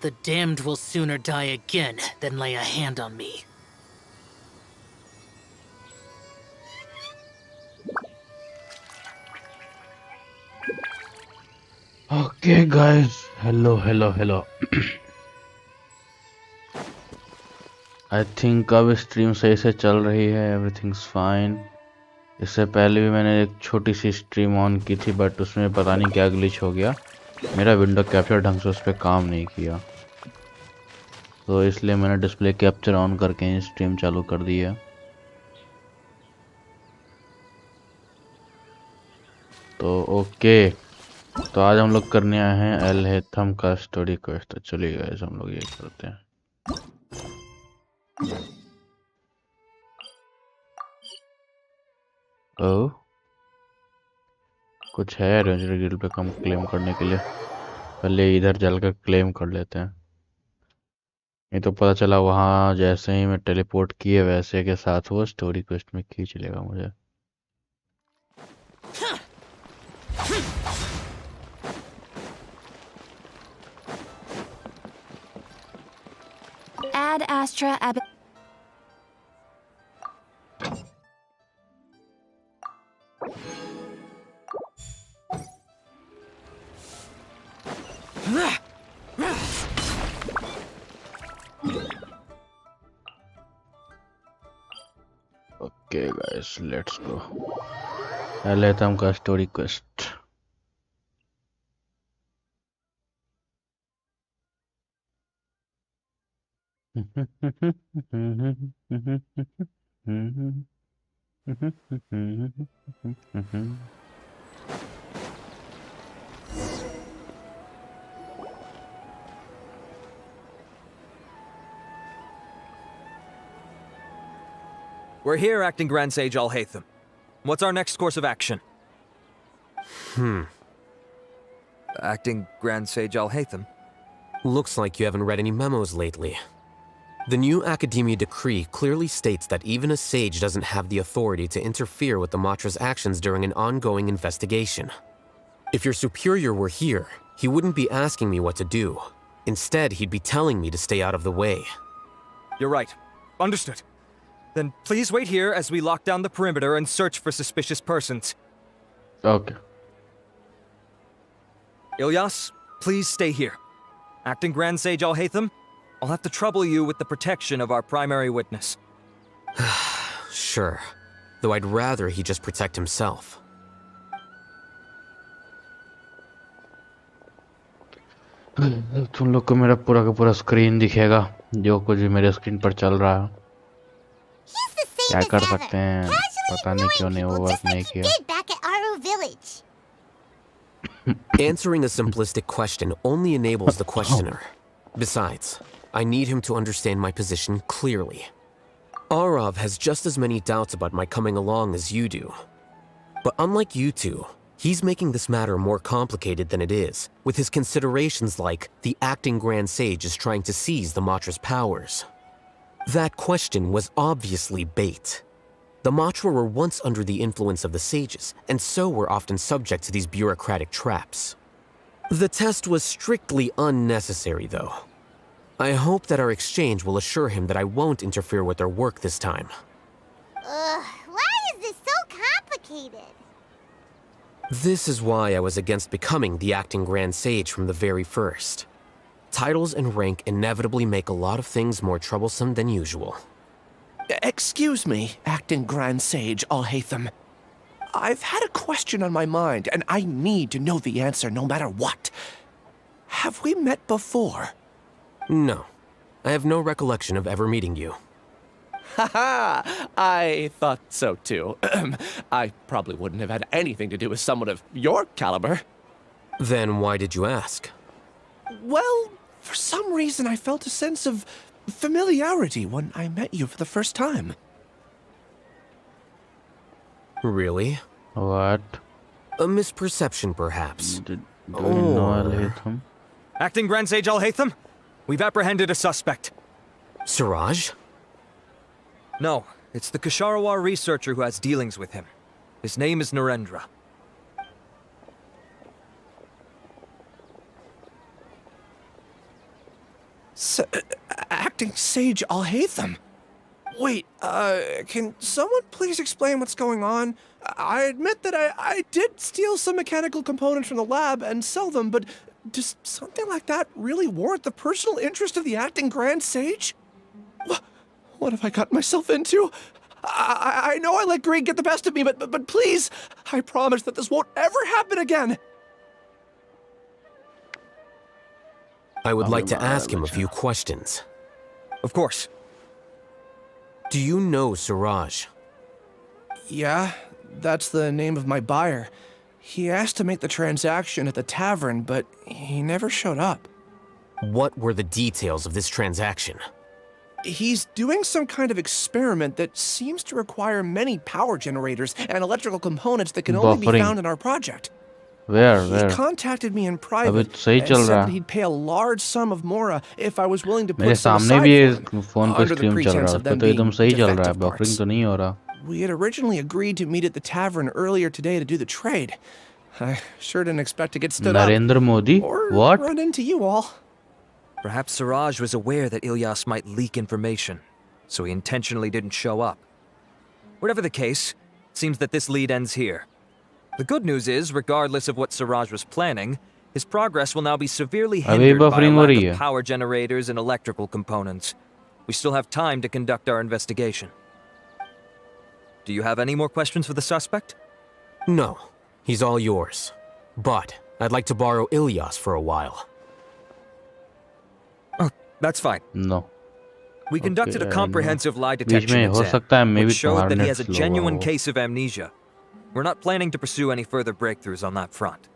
The damned will sooner die again than lay a hand on me. Okay guys, hello. I think अब stream सही से चल रही है, everything's fine. इससे पहले भी मैंने एक छोटी सी स्ट्रीम ऑन की थी, बट उसमें पता नहीं क्या ग्लिच हो गया. मेरा विंडो कैप्चर ढंग से उस पर काम नहीं किया, तो इसलिए मैंने डिस्प्ले कैप्चर ऑन करके स्ट्रीम चालू कर दी है. तो ओके, तो आज हम लोग करने आए हैं अल्हैथम का स्टोरी क्वेस्ट. तो चलिए गाइस, हम लोग ये करते हैं. ओह, कुछ है रेंजर गिल्ड पे कम क्लेम करने के लिए. पहले इधर जलकर क्लेम कर लेते हैं. नहीं तो पता चला वहाँ जैसे ही मैं टेलीपोर्ट किए वैसे के साथ वो स्टोरी क्वेस्ट में खींच लेगा मुझे. Ad Astra Ab. Okay guys, let's go. Alhaitham का story quest. We're here, Acting Grand Sage Alhaitham. What's our next course of action? Acting Grand Sage Alhaitham? Looks like you haven't read any memos lately. The new Academia decree clearly states that even a sage doesn't have the authority to interfere with the Matra's actions during an ongoing investigation. If your superior were here, he wouldn't be asking me what to do. Instead, he'd be telling me to stay out of the way. You're right. Understood. Then please wait here as we lock down the perimeter and search for suspicious persons. Okay. Ilyas, please stay here. Acting Grand Sage Alhaitham, I'll have to trouble you with the protection of our primary witness. Sure. Though I'd rather he just protect himself. तुम लोग को मेरा पूरा का पूरा screen दिखेगा, जो कुछ भी मेरे स्क्रीन पर चल रहा है. क्या कर सकते हैं, पता नहीं क्यों नहीं वो वर्क नहीं किया. Answering a simplistic question only enables the questioner. Besides, I need him to understand my position clearly. Arav has just as many doubts about my coming along as you do. But unlike you two, he's making this matter more complicated than it is, with his considerations like the acting Grand Sage is trying to seize the Matra's powers. That question was obviously bait. The Matra were once under the influence of the sages, and so were often subject to these bureaucratic traps. The test was strictly unnecessary, though. I hope that our exchange will assure him that I won't interfere with their work this time. Why is this so complicated? This is why I was against becoming the acting Grand Sage from the very first. Titles and rank inevitably make a lot of things more troublesome than usual. Excuse me, Acting Grand Sage Alhaitham. I've had a question on my mind, and I need to know the answer no matter what. Have we met before? No. I have no recollection of ever meeting you. Haha! I thought so too. I probably wouldn't have had anything to do with someone of your caliber. Then why did you ask? Well, for some reason I felt a sense of familiarity when I met you for the first time. Really? What? A misperception, perhaps. Do you know Alhaitham? Acting Grand Sage Alhaitham, we've apprehended a suspect. Siraj? No, it's the Kasharawar researcher who has dealings with him. His name is Narendra. Acting Sage Alhaitham. Wait, can someone please explain what's going on? I admit that I did steal some mechanical components from the lab and sell them, but does something like that really warrant the personal interest of the acting Grand Sage? What have I gotten myself into? I know I let greed get the best of me, but please, I promise that this won't ever happen again. I would like to ask him a few questions. Of course. Do you know Suraj? Yeah, that's the name of my buyer. He asked to make the transaction at the tavern, but he never showed up. What were the details of this transaction? He's doing some kind of experiment that seems to require many power generators and electrical components that can only be found in our project. Where? He contacted me in private and सही चल said रहा that he'd pay a large sum of mora if I was willing to मेरे put some सामने aside भी for ये him, phone पे under the stream चल pretense रहा of है them तो एकदम being सही चल रहा है defective बफरिंग parts. तो नहीं हो रहा We had originally agreed to meet at the tavern earlier today to do the trade. I sure didn't expect to get stood up Narendra Modi or what run into you all. Perhaps Siraj was aware that Ilyas might leak information, so he intentionally didn't show up. Whatever the case, it seems that this lead ends here. The good news is, regardless of what Siraj was planning, his progress will now be severely hindered by a buffering हो lack रही of है power generators and electrical components. We still have time to conduct our investigation. Do you have any more questions for the suspect? No, he's all yours. But I'd like to borrow Ilyas for a while. Oh, that's fine. no We conducted a Okay, comprehensive lie beach detection में हो exam, सकता है maybe which showed तुम्हारा that he net has a slow genuine हो case of amnesia. We're not planning to pursue any further breakthroughs on that front.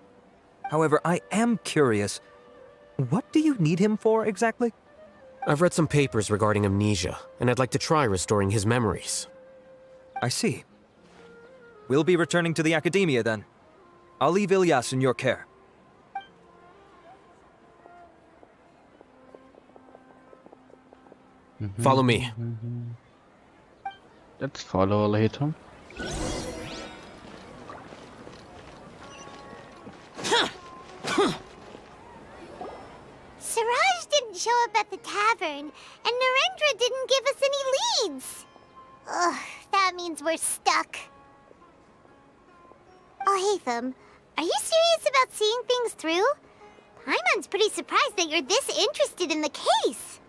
However, I am curious, what do you need him for exactly? I've read some papers regarding amnesia, and I'd like to try restoring his memories. I see. We'll be returning to the academia then. I'll leave Ilyas in your care. Follow me. let's follow Alhaitham Siraj didn't show up at the tavern, and Narendra didn't give us any leads. Ugh, that means we're stuck. Alhaitham, are you serious about seeing things through? Paimon's pretty surprised that you're this interested in the case.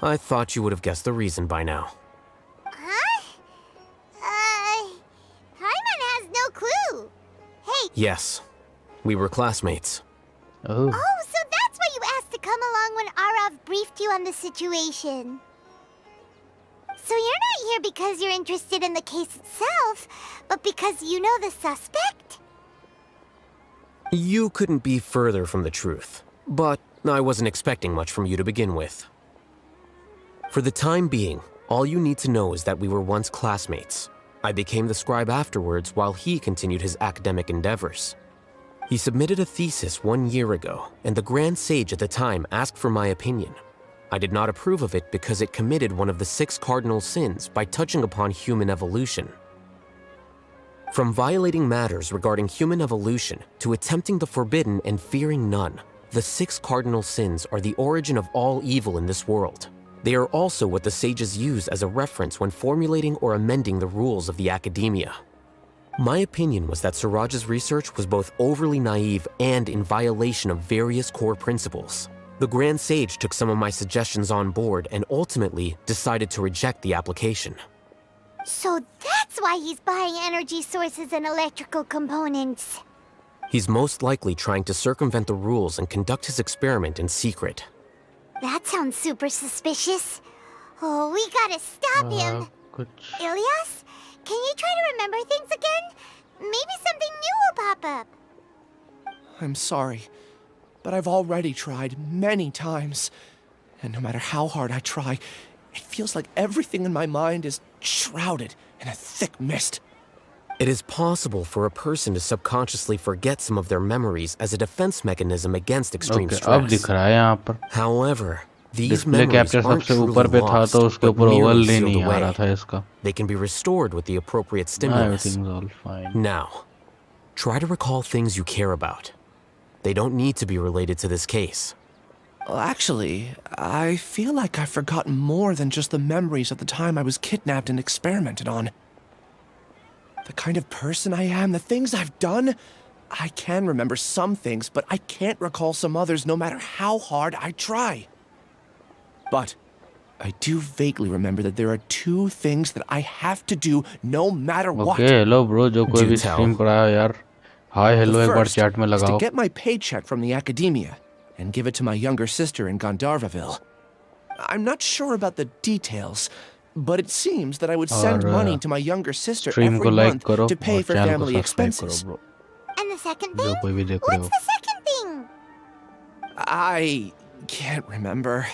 I thought you would have guessed the reason by now. Huh? Paimon has no clue. Hey. Yes, we were classmates. oh Oh, so that's why you asked to come along when Arav briefed you on the situation. So you're not here because you're interested in the case itself, but because you know the suspect? You couldn't be further from the truth, but I wasn't expecting much from you to begin with. For the time being, all you need to know is that we were once classmates. I became the scribe afterwards while he continued his academic endeavors. He submitted a thesis 1 year ago, and the Grand Sage at the time asked for my opinion. I did not approve of it because it committed one of the 6 cardinal sins by touching upon human evolution. From violating matters regarding human evolution to attempting the forbidden and fearing none, the 6 cardinal sins are the origin of all evil in this world. They are also what the sages use as a reference when formulating or amending the rules of the academia. My opinion was that Suraj's research was both overly naive and in violation of various core principles. The Grand Sage took some of my suggestions on board and ultimately decided to reject the application. So that's why he's buying energy sources and electrical components. He's most likely trying to circumvent the rules and conduct his experiment in secret. That sounds super suspicious. Oh, we gotta stop him. कुछ Ilyas, can you try to remember things again? Maybe something new will pop up. I'm sorry, but I've already tried many times. And no matter how hard I try, it feels like everything in my mind is shrouded in a thick mist. It is possible for a person to subconsciously forget some of their memories as a defense mechanism against extreme okay अब दिख stress. रहा है यहाँ पर However, these display memories capture aren't सबसे truly ऊपर पे था lost, तो उसके but ऊपर merely ओवरले sealed नहीं आ रहा away. था इसका They can be restored with the appropriate stimulus. everything's all fine Now, try to recall things you care about. They don't need to be related to this case. Actually, I feel like I've forgotten more than just the memories of the time I was kidnapped and experimented on. The kind of person I am, the things I've done, I can remember some things, but I can't recall some others no matter how hard I try. But I do vaguely remember that there are two things that I have to do no matter what. Okay, hello bro, जो कोई Do भी tell. stream पर आया यार, hi The hello एक बार first chat में is to लगाओ. get my paycheck from the academia and give it to my younger sister in Gandharvaville. I'm not sure about the details, but it seems that I would send और, money to my younger sister stream every को like month करो to pay और for channel को family subscribe करो expenses. bro, And the second जो thing? कोई भी देख रहे What's हो. the second thing? I can't remember.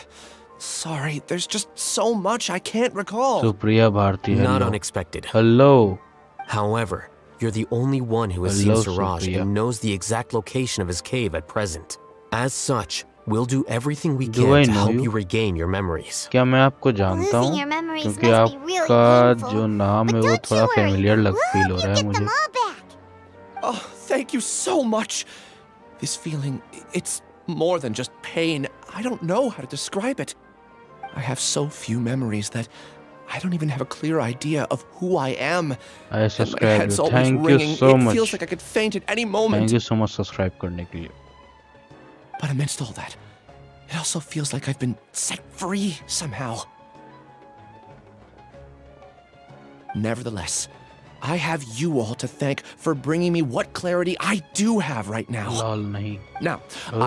Sorry, there's just so much I can't recall. Supriya Bharti, Not hello. unexpected. Hello. However, you're the only one who has Hello, seen Siraj Supriya. and knows the exact location of his cave at present. As such, we'll do everything we Do I can to know help you? you regain your memories. क्या मैं आपको जानता Losing हूँ? your memories क्योंकि must be really आपका painful. जो नाम But है वो don't थोड़ा you worry, familiar we'll feel हो help रहा you है get them मुझे. all back. Oh, thank you so much. This feeling, it's more than just pain. I don't know how to describe it. I have so few memories that I don't even have a clear idea of who I am. I And my subscribe head's you. always Thank you ringing. so It much. feels like I could faint at any moment. Thank you so much subscribe करने के लिए. But amidst all that, it also feels like I've been set free somehow. Nevertheless, I have you all to thank for bringing me what clarity I do have right now. Lol नहीं. Now,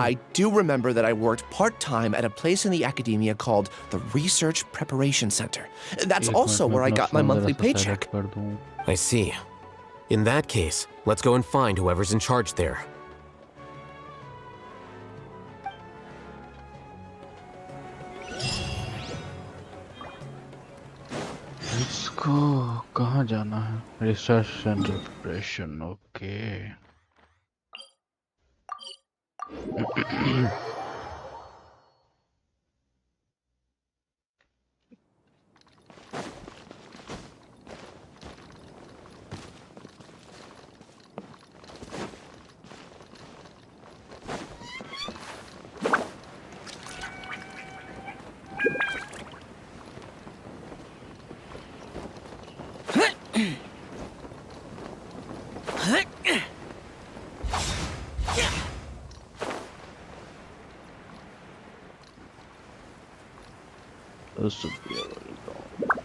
I do remember that I worked part-time at a place in the academia called the Research Preparation Center. That's एक also minute where I में got my अपना monthly ज़रा सा paycheck. select कर दूँ. I see. In that case, let's go and find whoever's in charge there. इसको कहाँ जाना है? Research centre preparation. Okay. This would be a really good.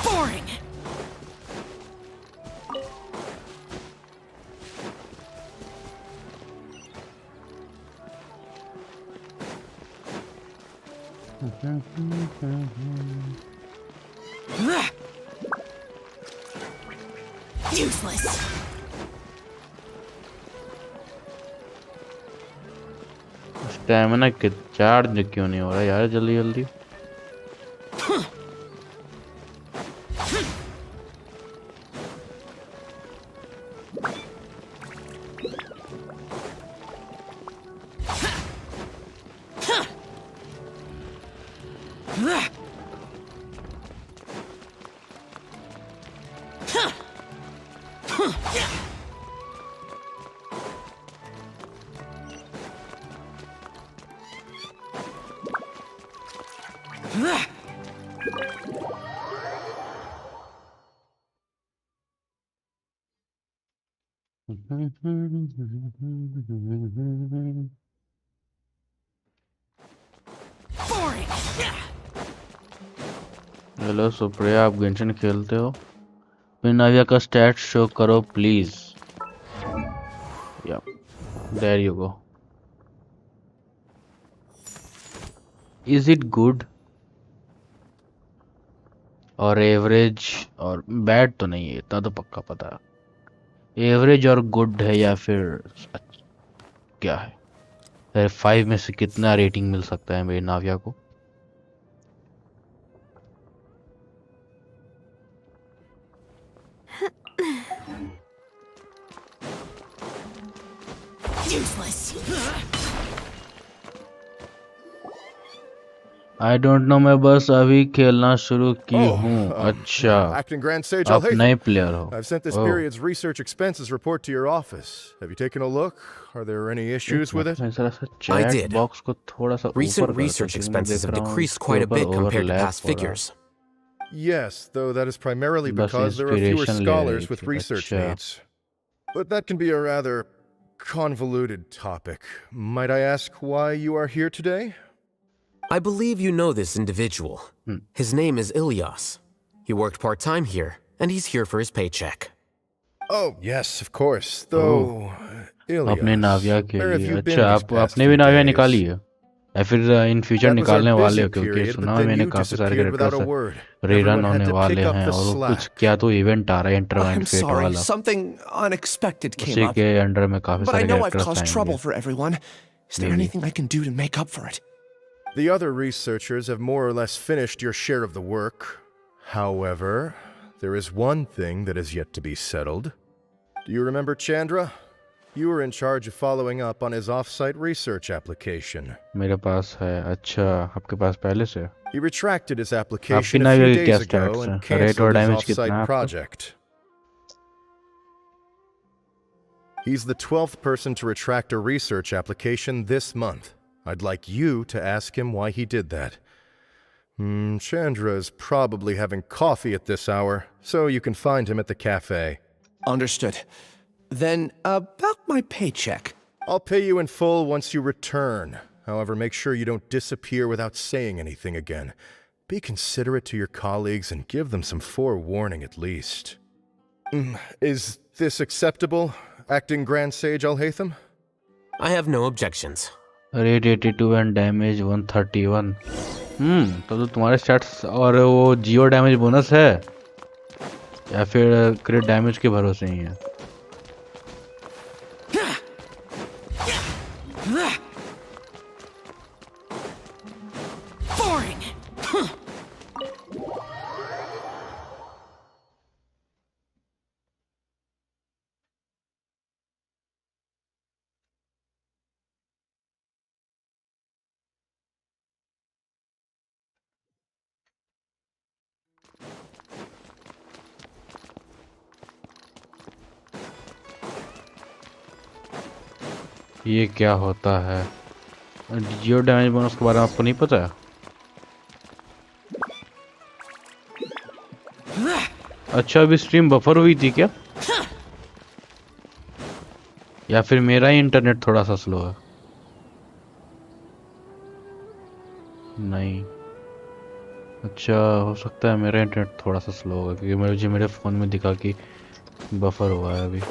Boring! Useless! Stamina के चार्ज क्यों नहीं हो रहा यार जल्दी जल्दी. Boring! हेलो सुप्रिया, आप गेंशिन खेलते हो? फिर नाविया का स्टैट शो करो प्लीज. या there you go. Is it good और एवरेज और बैड तो नहीं है, इतना तो पक्का पता है. एवरेज और गुड है या फिर क्या है? 5 में से कितना रेटिंग मिल सकता है मेरी नाविया को? Useless! आई डोंट नो, मैं बस अभी खेलना शुरू की हूँ। अच्छा, Acting Grand Sage आप Alhaitham. नए प्लेयर हो। I've sent this oh, period's research expenses report to your office. Have you taken a look? Are there any issues with it? मैं जरा सा I चैट did. बॉक्स को थोड़ा सा ऊपर Recent करता research हूँ, क्योंकि मैं expenses देख have रहा हूँ decreased इसके quite a ऊपर bit compared to overlap past हो रहा है। figures. Yes, though that is primarily बस because there are fewer inspiration ले रही scholars with थी। research अच्छा, needs. But that can be a rather convoluted topic. Might I ask why you are here today? I believe you know this individual. His name is Ilyas. He worked part-time here, and he's here for his paycheck. Oh, yes, of course. Though, अपने नाविया Ilias, के where have लिए। you been अच्छा, these आप past अपने भी few नाविया days? निकाली है या फिर in future That was our निकालने वाले busy हो? क्योंकि period, but सुना then मैंने you काफी सारे disappeared without a characters word. Rerun Everyone had होने to वाले pick up हैं, the और वो कुछ slack. क्या तो इवेंट आ रहा है, इंटरवाइंड I'm फेट sorry, वाला। something unexpected came उसी up. के अंडर में काफी But I सारे know I've कैरेक्टर्स caused आएंगे। trouble for everyone. Is there Maybe. anything I can do to make up for it? The other researchers have more or less finished your share of the work. However, there is one thing that is yet to be settled. Do you remember Chandra? You were in charge of following up on his off-site research application. मेरे पास है। अच्छा, आपके पास पहले से? He retracted his आपकी application a नाविया few के क्या days ago stats and हैं? रेट और canceled his डैमेज कितना है off-site आपका? project. He's the 12th person to retract a research application this month. I'd like you to ask him why he did that. Chandra is probably having coffee at this hour, so you can find him at the cafe. Understood. Then, about my paycheck. I'll pay you in full once you return. However, make sure you don't disappear without saying anything again. Be considerate to your colleagues and give them some forewarning at least. Is this acceptable, Acting Grand Sage Alhaitham? I have no objections. Rate 82 and damage 131। तो तुम्हारे stats और वो जियो damage bonus है या फिर क्रिट damage के भरोसे ही है? Boring! ये क्या होता है? जियो डैमेज बोनस के बारे में आपको नहीं पता है? अच्छा, अभी स्ट्रीम बफर हुई थी क्या? या फिर मेरा ही इंटरनेट थोड़ा सा स्लो है? नहीं, अच्छा हो सकता है मेरा इंटरनेट थोड़ा सा स्लो होगा, क्योंकि मुझे मेरे फ़ोन में दिखा कि बफर हुआ है अभी।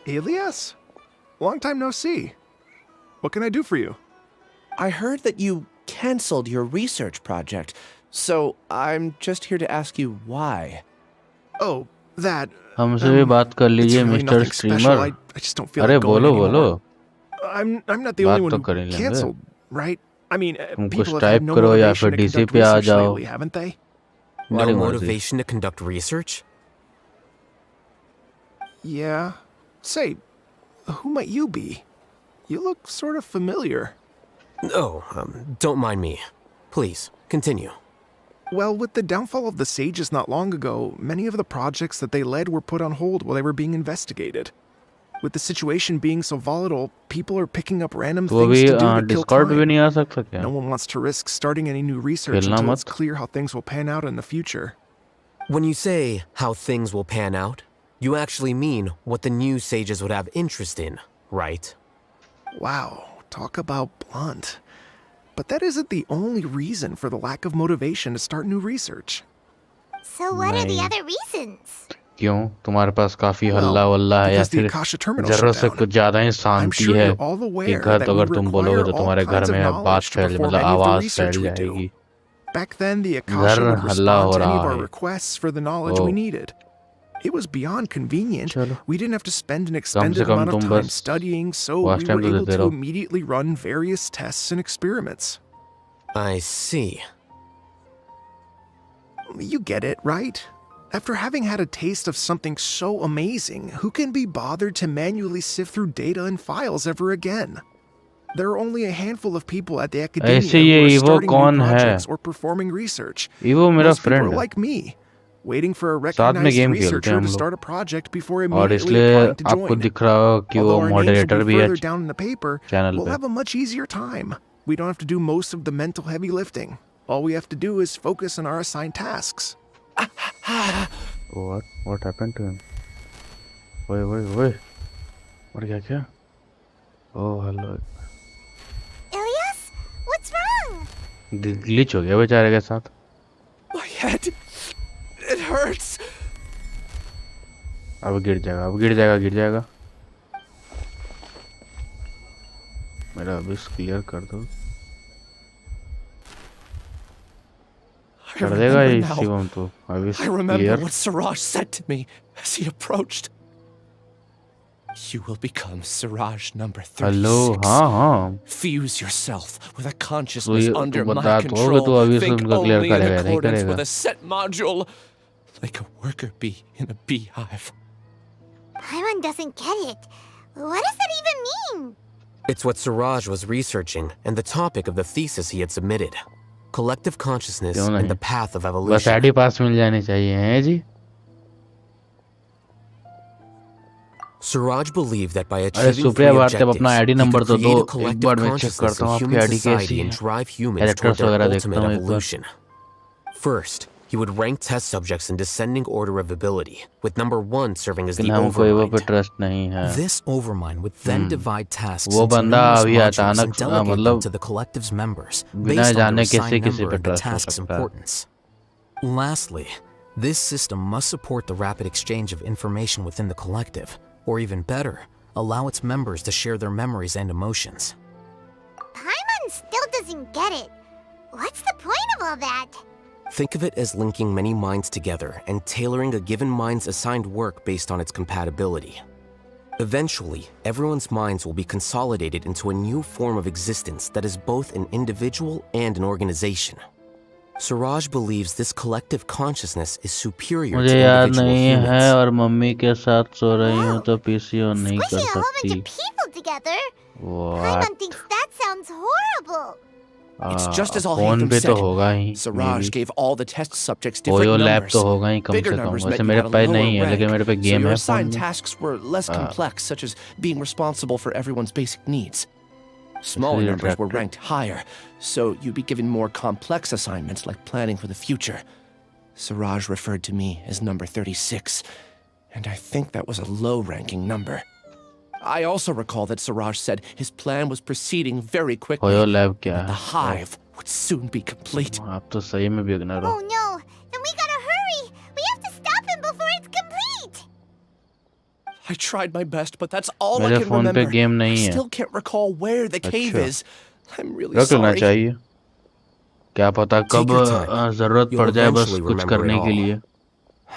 Elias? Long time no see. What can I do for you? I heard that you canceled your research project, so I'm just here to ask you why. Oh, that. हमसे भी बात कर It's लीजिए really mister nothing special. Streamer. I just don't feel अरे like going बोलो anymore. बोलो, I'm not the बात only तो one कर who ही लेंगे। canceled, right? I mean, तुम people कुछ have had टाइप no करो या motivation फिर to डीसी conduct पे आ research जाओ। lately, haven't they? No तुम्हारी मर्जी। motivation to conduct research? Yeah. Say, who might you be? You look sort of familiar. Oh, don't mind me. Please, continue. Well, with the downfall of the sages not long ago, many of the projects that they led were put on hold while they were being investigated. With the situation being so volatile, people are picking up random तो things अभी to do to kill Discord पे भी time. नहीं आ सकता क्या? No one wants to risk starting any new research खेलना until it's मत। clear how things will pan out in the future. When you say how things will pan out, you actually mean what the new sages would have interest in, right? Wow, talk about blunt. But that isn't the only reason for the lack of motivation to start new research. So what are the नहीं। other reasons? क्यों? तुम्हारे पास काफी Well, हल्ला वल्ला है या because the फिर Akasha terminal जरूरत shut से down. कुछ ज्यादा ही I'm शांति sure है you're all कि aware घर that तो we अगर तुम बोलोगे require तो all तुम्हारे घर kinds of में बात knowledge to फैल perform मतलब any of the आवाज फैल research we do. जाएगी। Back then, the घर Akasha would हल्ला हो respond to any of रहा our है। requests for the knowledge we oh, needed. It was beyond convenient. चलो We didn't have to spend an कम से extended कम amount of तुम time बस studying, so watch we time were तो able देते to रहो। immediately run various tests and experiments. I see. You get it, right? After having had a taste of something so amazing, who can be bothered to manually sift through data and files ever again? There are only a handful of people at the academia ऐसे ये who are Evo starting new कौन है? projects or performing research. Evo मेरा Most people friend are है like me, waiting for a साथ में recognized game खेलते हैं researcher हम to लोग start a project before और immediately इसलिए applying to आपको join. दिख रहा हो कि वो Although our names will moderator be भी है further down in the paper, channel we'll पे have a much easier time. We don't have to do most of the mental heavy lifting. All we have to do is focus on our assigned tasks. What happened to him? Wait. क्या? Oh, hello. Ilyas? What's wrong? Glitch हो गया बेचारे के साथ. My head. It hurts. अब गिर जाएगा. मेरा अबिस क्लियर कर दो. कर देगा ये शिवम तो Abish I remember clear. what Siraj said to me as he approached. You will become Siraj number 36. Hello हाँ. Fuse yourself with a consciousness तो under तू my बता तो होगा control. तो अभी Think उनका क्लियर only in करेगा नहीं accordance करेगा. with a set module, like a worker bee in a beehive. Paimon doesn't get it. What does that even mean? It's what Siraj was researching and the topic of the thesis he had submitted. Collective consciousness क्यों and नहीं? the path of बस evolution. ID पास मिल जानी चाहिए हैं जी. Siraj believed that by अरे achieving Supriya three बात जब अपना objectives, ID he number could तो दो. create a एक collective बार मैं चेक consciousness करता हूँ of आपकी human आईडी कैसी society and है. drive humans toward characters their वगैरह देखता ultimate हूँ एक बार. evolution. First, he would rank test subjects in descending order of ability, with number 1 serving as the लेकिन हमको एवो पे overmind. ट्रस्ट नहीं है. This overmind would then divide tasks वो into बंदा numerous अभी modules अचानक and delegate them मतलब to the collective's members बिना based on जाने their किसी assigned किसी number पे and the ट्रस्ट हो task's सकता है. importance. Lastly, this system must support the rapid exchange of information within the collective, or even better, allow its members to share their memories and emotions. Paimon still doesn't get it. What's the point of all that? Think of it as linking many minds together and tailoring a given mind's assigned work based on its compatibility. Eventually, everyone's minds will be consolidated into a new form of existence that is both an individual and an organization. Siraj believes this collective consciousness is superior मुझे to याद individual नहीं है humans. और mummy के साथ सो रही हूँ तो पीसी ऑन नहीं कर Squishing a whole bunch सकती. of people together? What? Paimon thinks that sounds horrible. It's just as phone Alhaitham पे तो said. होगा ही. Siraj gave all the test subjects different OYO lab numbers. तो होगा ही कम Bigger से कम. numbers वैसे meant you मेरे had a पे lower नहीं है लेकिन मेरे पे rank, so गेम your है फोन assigned में. tasks were less complex, such as being responsible for everyone's basic needs. Smaller Actually, numbers were attractive. ranked higher, so you'd be given more complex assignments like planning for the future. Siraj referred to me as number 36, and I think that was a low-ranking number. I also recall that Siraj said his plan was proceeding very quickly, OYO lab क्या and the है? hive would soon be complete. आप तो सही में beginner हो. Oh no, then we gotta hurry. We have to stop him before it's complete. I tried my best, but that's all I मेरे can phone पे remember. Game I नहीं है. still can't recall where the cave अच्छा. is. I'm really रख लेना sorry. चाहिए. क्या पता कब your time. जरूरत You'll पड़ जाए बस eventually कुछ remember it करने के all. लिए.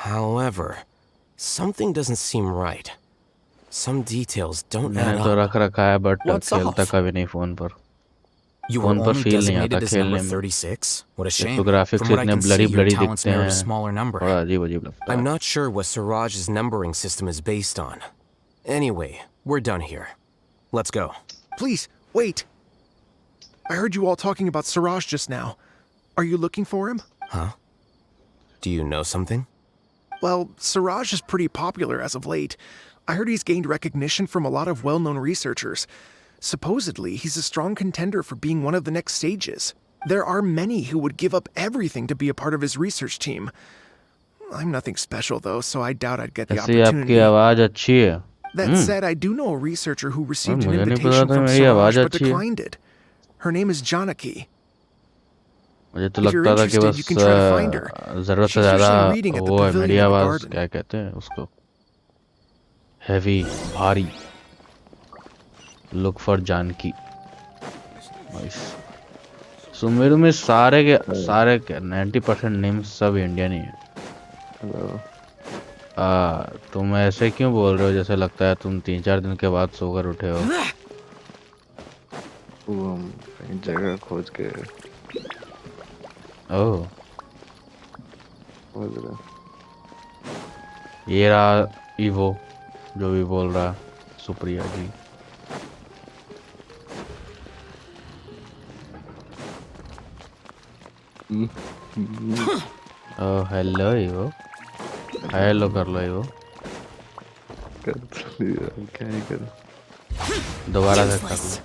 However, something doesn't seem right. Some details don't मैंने add तो up. रख रखा है बट What's खेलता off? कभी नहीं फोन पर. You were फोन पर only फील नहीं आता designated as number खेलने में. 36? What a shame. तो ग्राफिक्स From what I इतने can see, blurry your blurry talents दिखते merit हैं. a smaller number. बड़ा अजीब अजीब लगता I'm है. not sure what Siraj's numbering system is based on. Anyway, we're done here. Let's go. Please, wait. I heard you all talking about Siraj just now. Are you looking for him? Huh? Do you know something? Well, Siraj is pretty popular as of late. I heard he's gained recognition from a lot of well-known researchers. Supposedly, he's a strong contender for being one of the next sages. There are many who would give up everything to be a part of his research team. I'm nothing special, though, so I doubt I'd get the ऐसे आपकी opportunity. आवाज अच्छी है. That said, I do know a researcher who received an मुझे नहीं पता invitation था from मेरी आवाज Siraj but अच्छी है. declined it. Her name is Janaki. मुझे तो If you're लगता था कि interested, बस you can try to find her. जरूरत से She's ज्यादा usually reading at the वो है pavilion मेरी in the आवाज. garden. क्या कहते हैं उसको? हैवी भारी. Look for Janaki. Nice. So मेरे में सारे के 90% नेम सब इंडियन ही है. हेलो. तुम ऐसे क्यों बोल रहे हो जैसे लगता है तुम 3-4 दिन के बाद सोकर उठे हो. वो हम कहीं जगह खोज के. ओह समझ रहा। ये रहा ईवो जो भी बोल रहा सुप्रिया जी। ओह हेलो ईवो, हेलो कर लो ईवो। कर तो लिया, क्या ही करूं। दोबारा से कर लो।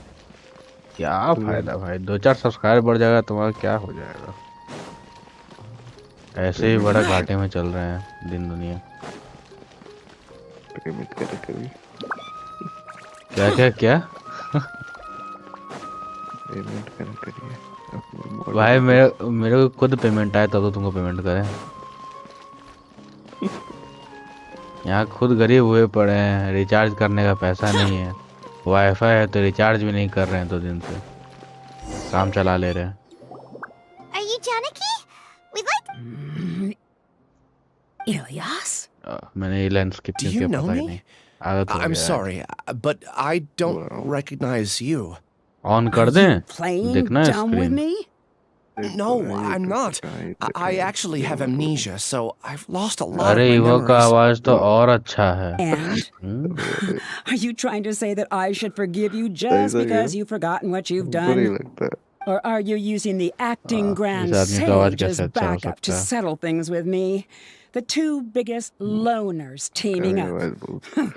क्या फायदा भाई, 2-4 सब्सक्राइबर बढ़ जाएगा तुम्हारा, क्या हो जाएगा। ऐसे ही बड़ा घाटे में चल रहे हैं दिन दुनिया। पेमेंट करे कभी। क्या क्या क्या पेमेंट करे करिए भाई, मेरे को खुद पेमेंट आए तब तो तुमको पेमेंट करें। यहाँ खुद गरीब हुए पड़े हैं, रिचार्ज करने का पैसा नहीं है। वाईफाई है तो रिचार्ज भी नहीं कर रहे हैं 2 दिन से, काम चला ले रहे हैं। Are you Janaki? We'd like... Ilyas? मैंने ये लाइन स्किप Do किया, you know पता ही me? नहीं। आदत हो I'm गया है। sorry, but I don't recognize you. On कर दें, Playing देखना है dumb with screen. me? No, I'm not. I actually have amnesia, so I've lost a lot of अरे my ईवो का memories. आवाज तो और अच्छा है। And are you trying to say that I should forgive you just because you've forgotten what you've बुरा ही done? लगता है। Or are you using the acting grand इस आदमी का आवाज sage कैसे as अच्छा हो backup to सकता है? settle things with me? The two biggest loners teaming आवाज up. बहुत।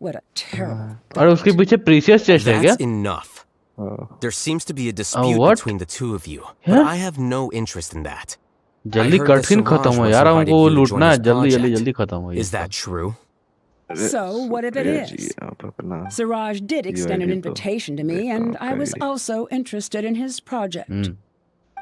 What a terrible... और उसके पीछे प्रीशियस चेस्ट है क्या? That's enough. हाँ। There seems to be a dispute what? between the two of you, Huh? but I have no interest in that. I जल्दी heard cut that scene Siraj खत्म हो once यार, invited हमको वो you to join लूटना है, his जल्दी जल्दी project. जल्दी खत्म हो Is that true? So, what if it Supriya ji, is? आप अपना Siraj did extend an UID तो invitation to me, and I was आपका also interested in his project. Hmm,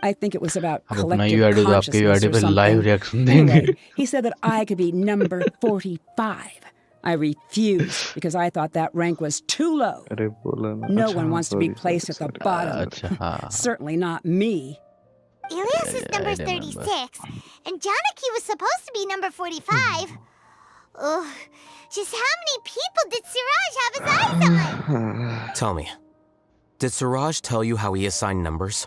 I think it was about आप अपना collective UID तो आपके consciousness UID or पे live something. Reaction देंगे। Anyway, he said that I could be number 45. I refused because I thought that rank was too low. अरे बोला ना। No अच्छा, one wants to be sorry, placed sorry, at the sorry. bottom. अच्छा हाँ, Certainly not me. Ilias is I number remember. 36, and Janaki was supposed to be number 45. Ugh, just how many people did Siraj have his eyes on? Tell me, did Siraj tell you how he assigned numbers?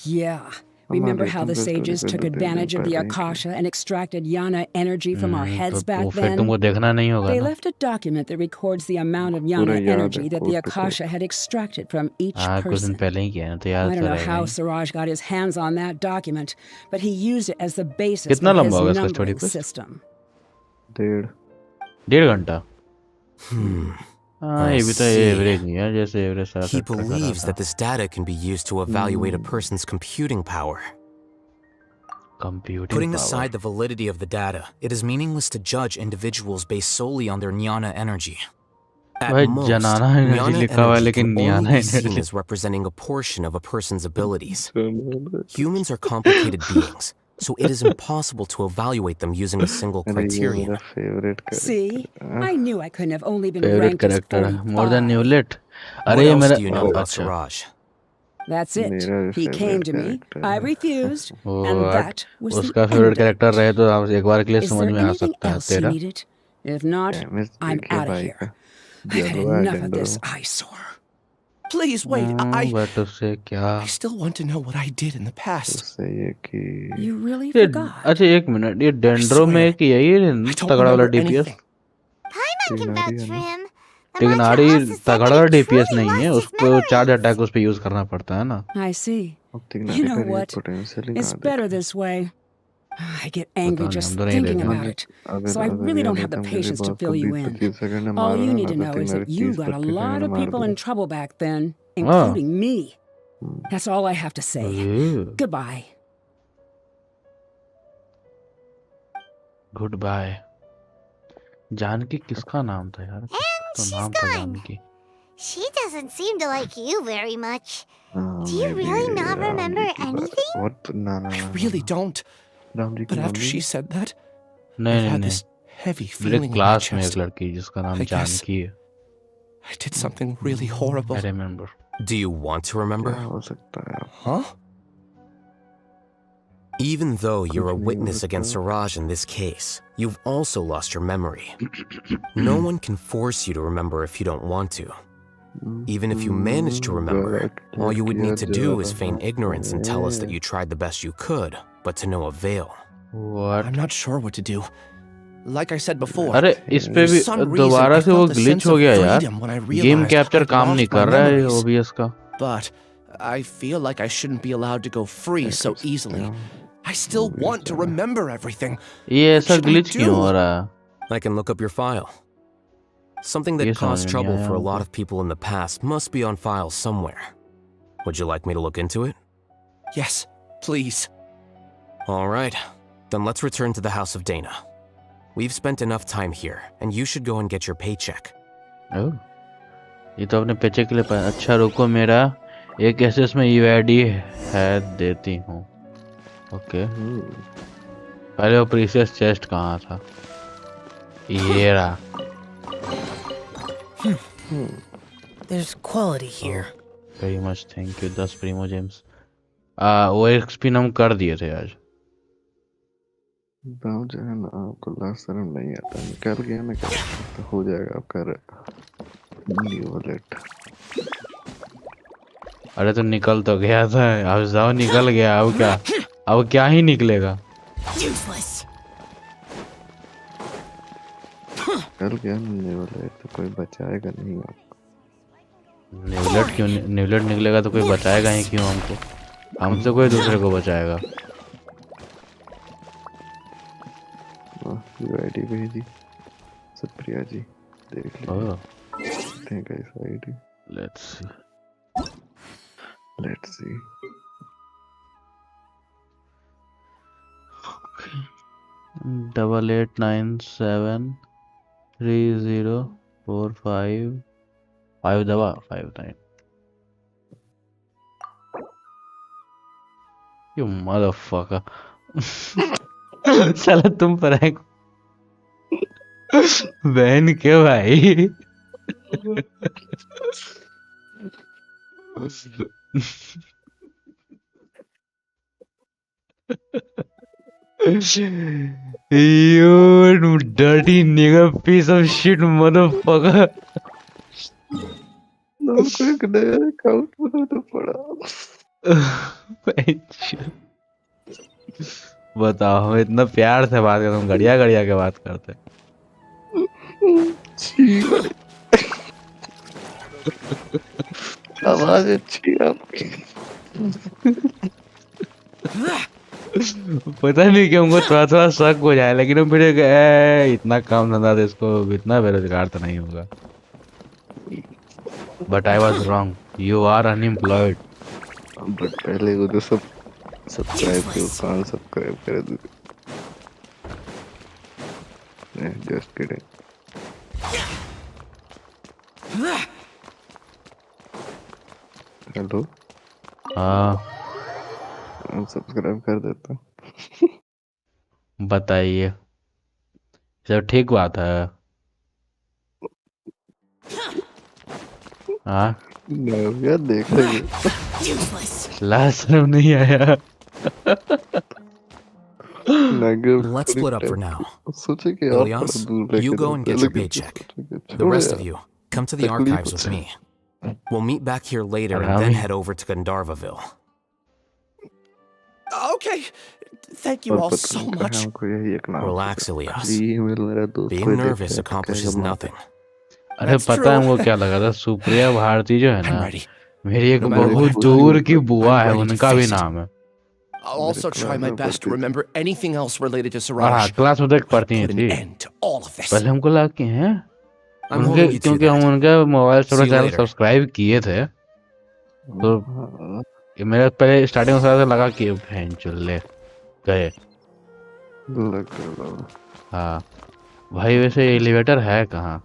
Yeah. Remember how the Alhaitham sages story took को 2-3 दिन advantage of the पहले ही Akasha and extracted Yana energy from our heads तो back फिर then? तुमको देखना नहीं होगा They ना। left a document that records the amount of पूरा Yana याद है, energy that the quote to quote. Akasha had extracted from each हाँ कुछ दिन person. पहले ही किया है, तो याद I तो don't know रहेगा how he. Siraj got his hands on that document, but he used it as the basis कितना for his लंबा होगा इसका story numbering quest? system. 1.5 घंटा। हाँ I ये भी तो see. एवरेज नहीं है, जैसे एवरेज सारा He सेट कर रहा believes था। that this data can be used to evaluate a person's computing power. Computing Putting power. aside the validity of the data, it is meaningless to judge individuals based solely on their jnana energy. At भाई most, जनाना energy jnana लिखा हुआ है energy लेकिन can only Niyana be seen energy. as representing a portion of a person's abilities. Humans are complicated beings, so it is impossible to evaluate them using a single अरे ये criterion. मेरा favourite See? I knew I couldn't have only been favourite ranked as character है, more than 45. न्यूलेट। What अरे ये else मेरा do you know about अच्छा Siraj? That's it. मेरा भी He came favorite to me. character I है। refused, and what, that was the उसका end favourite of character it. रहे तो आप एक बार के लिए Is समझ there में आ anything सकता है else you तेरा। needed? If not, damage I'm देखिए out of भाई here. का। I've had जलवा enough of डेंडो। this eyesore. Please wait. But उससे क्या? I still want to know what I did in the past. उससे ये कि You really ये forgot. अच्छा एक मिनट, ये डेंड्रो में swear, कि यही I don't तगड़ा वाला remember DPS? anything. Paimon can Tignari vouch है for ना? him. The टिग्नारी mantra also said that तगड़ा he डीपीएस truly नहीं है, lost his उसको चार्ज memories. अटैक उस पे यूज करना पड़ता है ना। I see. अब You तिग्नारी know का real what? Potential he It's कहाँ better देखा? this way. I get angry नहीं, just हम तो नहीं thinking देखेंगे। about it. अगर So I अगर really real don't have the होता मुझे patience to बात को fill you in. 20-25 सेकंड में All मार you रहा need to था, know तो is that तिग्नारी you 30-35 got a second lot में of मार people दिया। in trouble back then, including me. That's all I have to say. Goodbye. Good bye. Janaki किसका नाम था यार? किसका तो she's नाम था gone. Janaki. She doesn't seem to like you very much. हाँ, Do you maybe really not Ram ji remember की बात- anything? What? ना ना I ना, really ना। don't. राम जी की But after mummy she said that, नहीं I've नहीं had नहीं, this heavy मेरे feeling in my क्लास में एक chest. लड़की जिसका नाम I guess जानकी है। I did something really horrible. I remember. Do you want to remember? क्या हो सकता है? Huh? Even though you're a नहीं witness होता। against Siraj in this case, you've also lost your memory. No one can force you to remember if you don't want to. Even if you manage to remember, all you would need to do is feign ignorance and tell us that you tried the best you could, but to no avail. What? I'm not sure what to do. Like I said before, अरे इस पे for भी some reason दोबारा I से वो felt a glitch sense हो of गया यार. freedom when I game realized capture I'd काम नहीं lost my कर रहा है memories. ओबीएस का. But I feel like I shouldn't be allowed to go free so easily. I still want to remember everything. ये What ऐसा should I glitch क्यों हो do? रहा है? I can look up your file. Something ये that समझ caused में नहीं trouble आया for a हमको. lot of people in the past must be on file somewhere. Would you like me to look into it? Yes, please. All right. Then let's return to the House of Dana. We've spent enough time here, and you should go and get your paycheck. ओह, ये तो अपने पेचे के लिए अच्छा रुको मेरा एक SS में यूआईडी है देती हूँ. ओके. पहले वो प्रीशियस चेस्ट कहाँ था? ये रहा. There's quality here. Very much thank you. 10 प्रीमोजेम्स. वो एक्सपी हम कर दिए थे आज. दाम जो है ना आपको लास्ट शर्म नहीं आता, निकल गया ना क्या तो हो जाएगा आपका neuvilete. अरे तो निकल तो गया था. अब जाओ निकल गया. अब क्या ही निकलेगा. Useless. निकल गया ना neuvilete तो कोई बचाएगा नहीं आपको. नेवलेट क्यों? नेवलेट निकलेगा तो कोई बचाएगा ही क्यों हमको? हमसे कोई दूसरे को बचाएगा. आईडी भेजी सुप्रिया जी, देख लीजिए. think I saw ID. Let's see. Let's see. Okay. 88973045 5 दबा 59. You motherfucker. साला तुम पर है बहन के भाई. You dirty nigga piece of shit motherfucker. No, कोई नया अकाउंट बनाना पड़ा. बताओ इतना प्यार से बात करते, तुम गड़िया गड़िया के बात करते. आवाज अच्छी आपकी. पता नहीं क्यों उनको थोड़ा थोड़ा शक हो जाए, लेकिन हम फिर इतना काम धंधा था इसको, इतना बेरोजगार तो नहीं होगा. But I was wrong. You are unemployed. But पहले वो तो सब सब्सक्राइब करो, कान सब्सक्राइब कर दो. Just kidding. हेलो. हाँ सब्सक्राइब कर देता. बताइए, सब ठीक बात है. हाँ नव्या देखेंगे. लास्ट टाइम नहीं आया. Let's split up for now. सोचे कि और Ilyas, थोड़ा दूर लेके you go and get your paycheck. The rest of you, come to the archives with me. We'll meet back here later and then head over to Gandharvaville. Okay. Thank you all so much. Relax, Ilyas. Being nervous accomplishes nothing. अरे पता है हमको क्या लगा था? सुप्रिया भारती जो है ना, मेरी एक बहुत दूर की बुआ है, उनका भी नाम है. I'll also try my best to remember anything else related to और हाँ, Siraj. क्लास में देख पढ़ती हैं थी. पहले हमको लगा कि हैं उनके, क्योंकि हम उनके मोबाइल से चैनल सब्सक्राइब किए थे, तो मेरे पहले स्टार्टिंग में लगा कि बहन चुल्ले गए. हाँ भाई, वैसे एलिवेटर है कहाँ?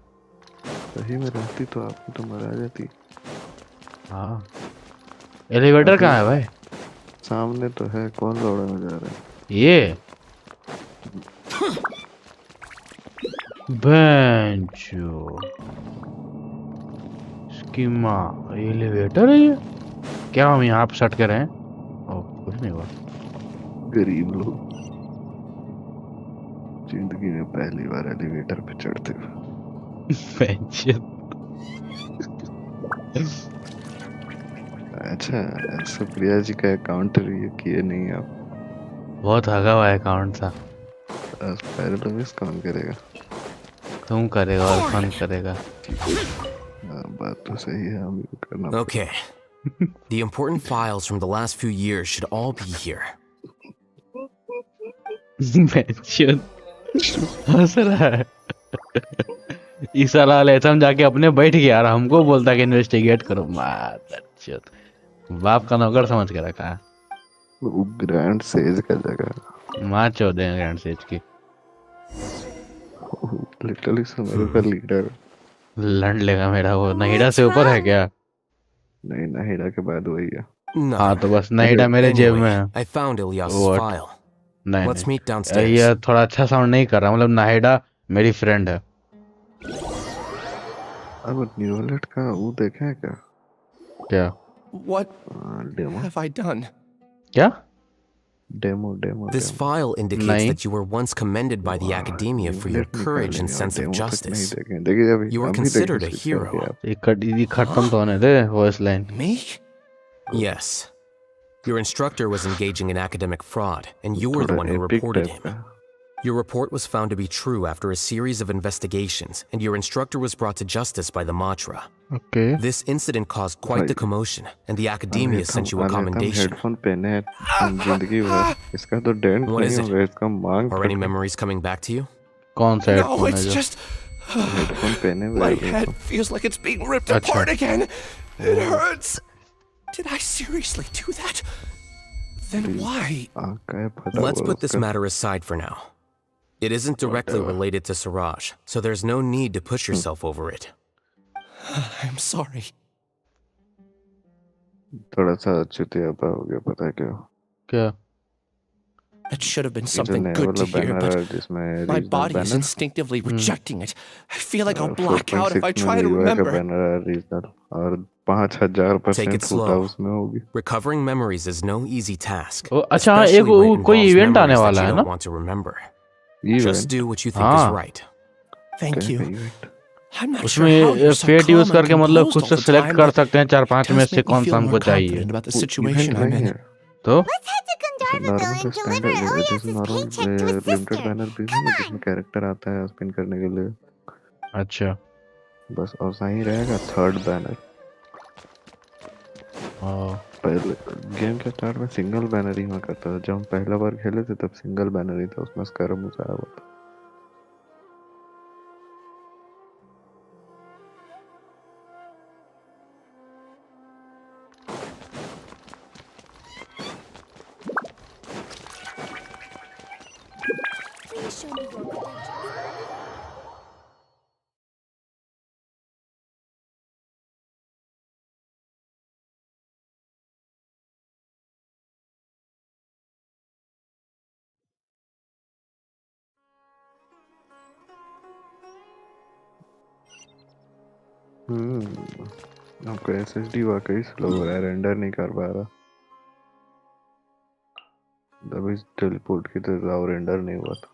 सही में रहती तो आपकी तो मर आ जाती. हाँ, एलिवेटर कहाँ है भाई? सामने तो है. कौन दौड़ा में जा रहा है? ये बेंचो इसकी माँ, एलिवेटर है ये? क्या हम यहाँ पे सट कर रहे हैं? कुछ नहीं हुआ. गरीब लोग जिंदगी में पहली बार एलिवेटर पे चढ़ते हुए. अच्छा, सुप्रिया जी का अकाउंट रिव्यू किए नहीं आप? बहुत हगा हुआ अकाउंट था। पैरेलमिस कौन करेगा? तुम करेगा और फन करेगा। बात तो सही है, हम भी करना। Okay. The important files from the last few years should all be here. हंस रहा है। इस साला अल्हैथम जाके अपने बैठ गया और हमको बोलता कि इन्वेस्टिगेट करो। बाप का नौकर समझ के रखा है। वो ग्रैंड सेज का जगह माँ चौदह ग्रैंड सेज की। लिटरली समझ का लीडर लड़ लेगा मेरा वो। नहीड़ा से ऊपर है क्या? नहीं, नहीड़ा के बाद वही है। हाँ तो बस नहीड़ा मेरे जेब में है। I found Ilyas's What? file. नहीं Let's नहीं। meet downstairs. ये थोड़ा अच्छा साउंड नहीं कर रहा। मतलब नहीड़ा मेरी फ्रेंड है। अब न्यूविलेट का वो देखा है क्या? क्या? What demo have I done? क्या? Demo demo This file indicates नहीं। that you were once commended by the academia for your courage and sense of justice. देखिए अभी You were अभी considered a देखिए hero. ये खत्म तो होने दे voice line. Me? Yes. Your instructor was engaging in academic fraud, and you were the one who reported him. Your report was found to be true after a series of investigations, and your instructor was brought to justice by the Matra. Okay. This incident caused quite the commotion, and the academia sent you a commendation. Headphone पहने हैं जिंदगी भर। इसका तो dent What नहीं is it? होगा, इसका मांग Are any memories coming back to you? कौन सा No, हेडफोन है it's जो? just हेडफोन पहने हुए my हैं। head feels like it's being ripped Achha. apart again. It hurts. Did I seriously do that? Then why? आँख का है फटा Let's हुआ put this उसका। matter aside for now. It isn't directly related to Siraj, so there's no need to push yourself over it. I'm sorry. थोड़ा सा चुतियापा हो गया, पता है क्या? क्या? That should have been ये जो something नया good वाला to hear, बैनर है but जिसमें my regional body is banner instinctively rejecting it. I feel like I'll black 4.6 out if I में try to लीवा का remember. बैनर है रीजनल, और 5000% Take it फूटा slow. उसमें होगी। Recovering memories is no easy task. ओ, अच्छा हाँ, especially एक when it कोई involves इवेंट आने memories वाला that है you ना? don't want to remember. Event? Just do what you think हाँ। is right. Thank क्या you. है event? I'm not sure how उसमें you're so fate use calm and करके मतलब composed खुद all से the सिलेक्ट time, कर but सकते हैं 4-5 it में does से make me कौन सा feel हमको more चाहिए। confident about the वो situation event I'm नहीं in. है। तो Let's head to Gandharville normal and deliver standard है, जैसे Ilyas's normal paycheck to his limited sister. Banner भी है ना, जिसमें कैरेक्टर आता है स्पिन करने के लिए। अच्छा। बस और सही रहेगा थर्ड बैनर। पहले गेम के स्टार्ट में सिंगल बैनर ही हुआ करता था। जब हम पहला बार खेले थे तब सिंगल बैनर ही था, उसमें स्कैरमूस आया हुआ था। Please show me your credentials. आपका एसएसडी वाकई स्लो हो रहा है, रेंडर नहीं कर पा रहा। अभी टेलीपोर्ट की तरह और रेंडर नहीं हुआ था।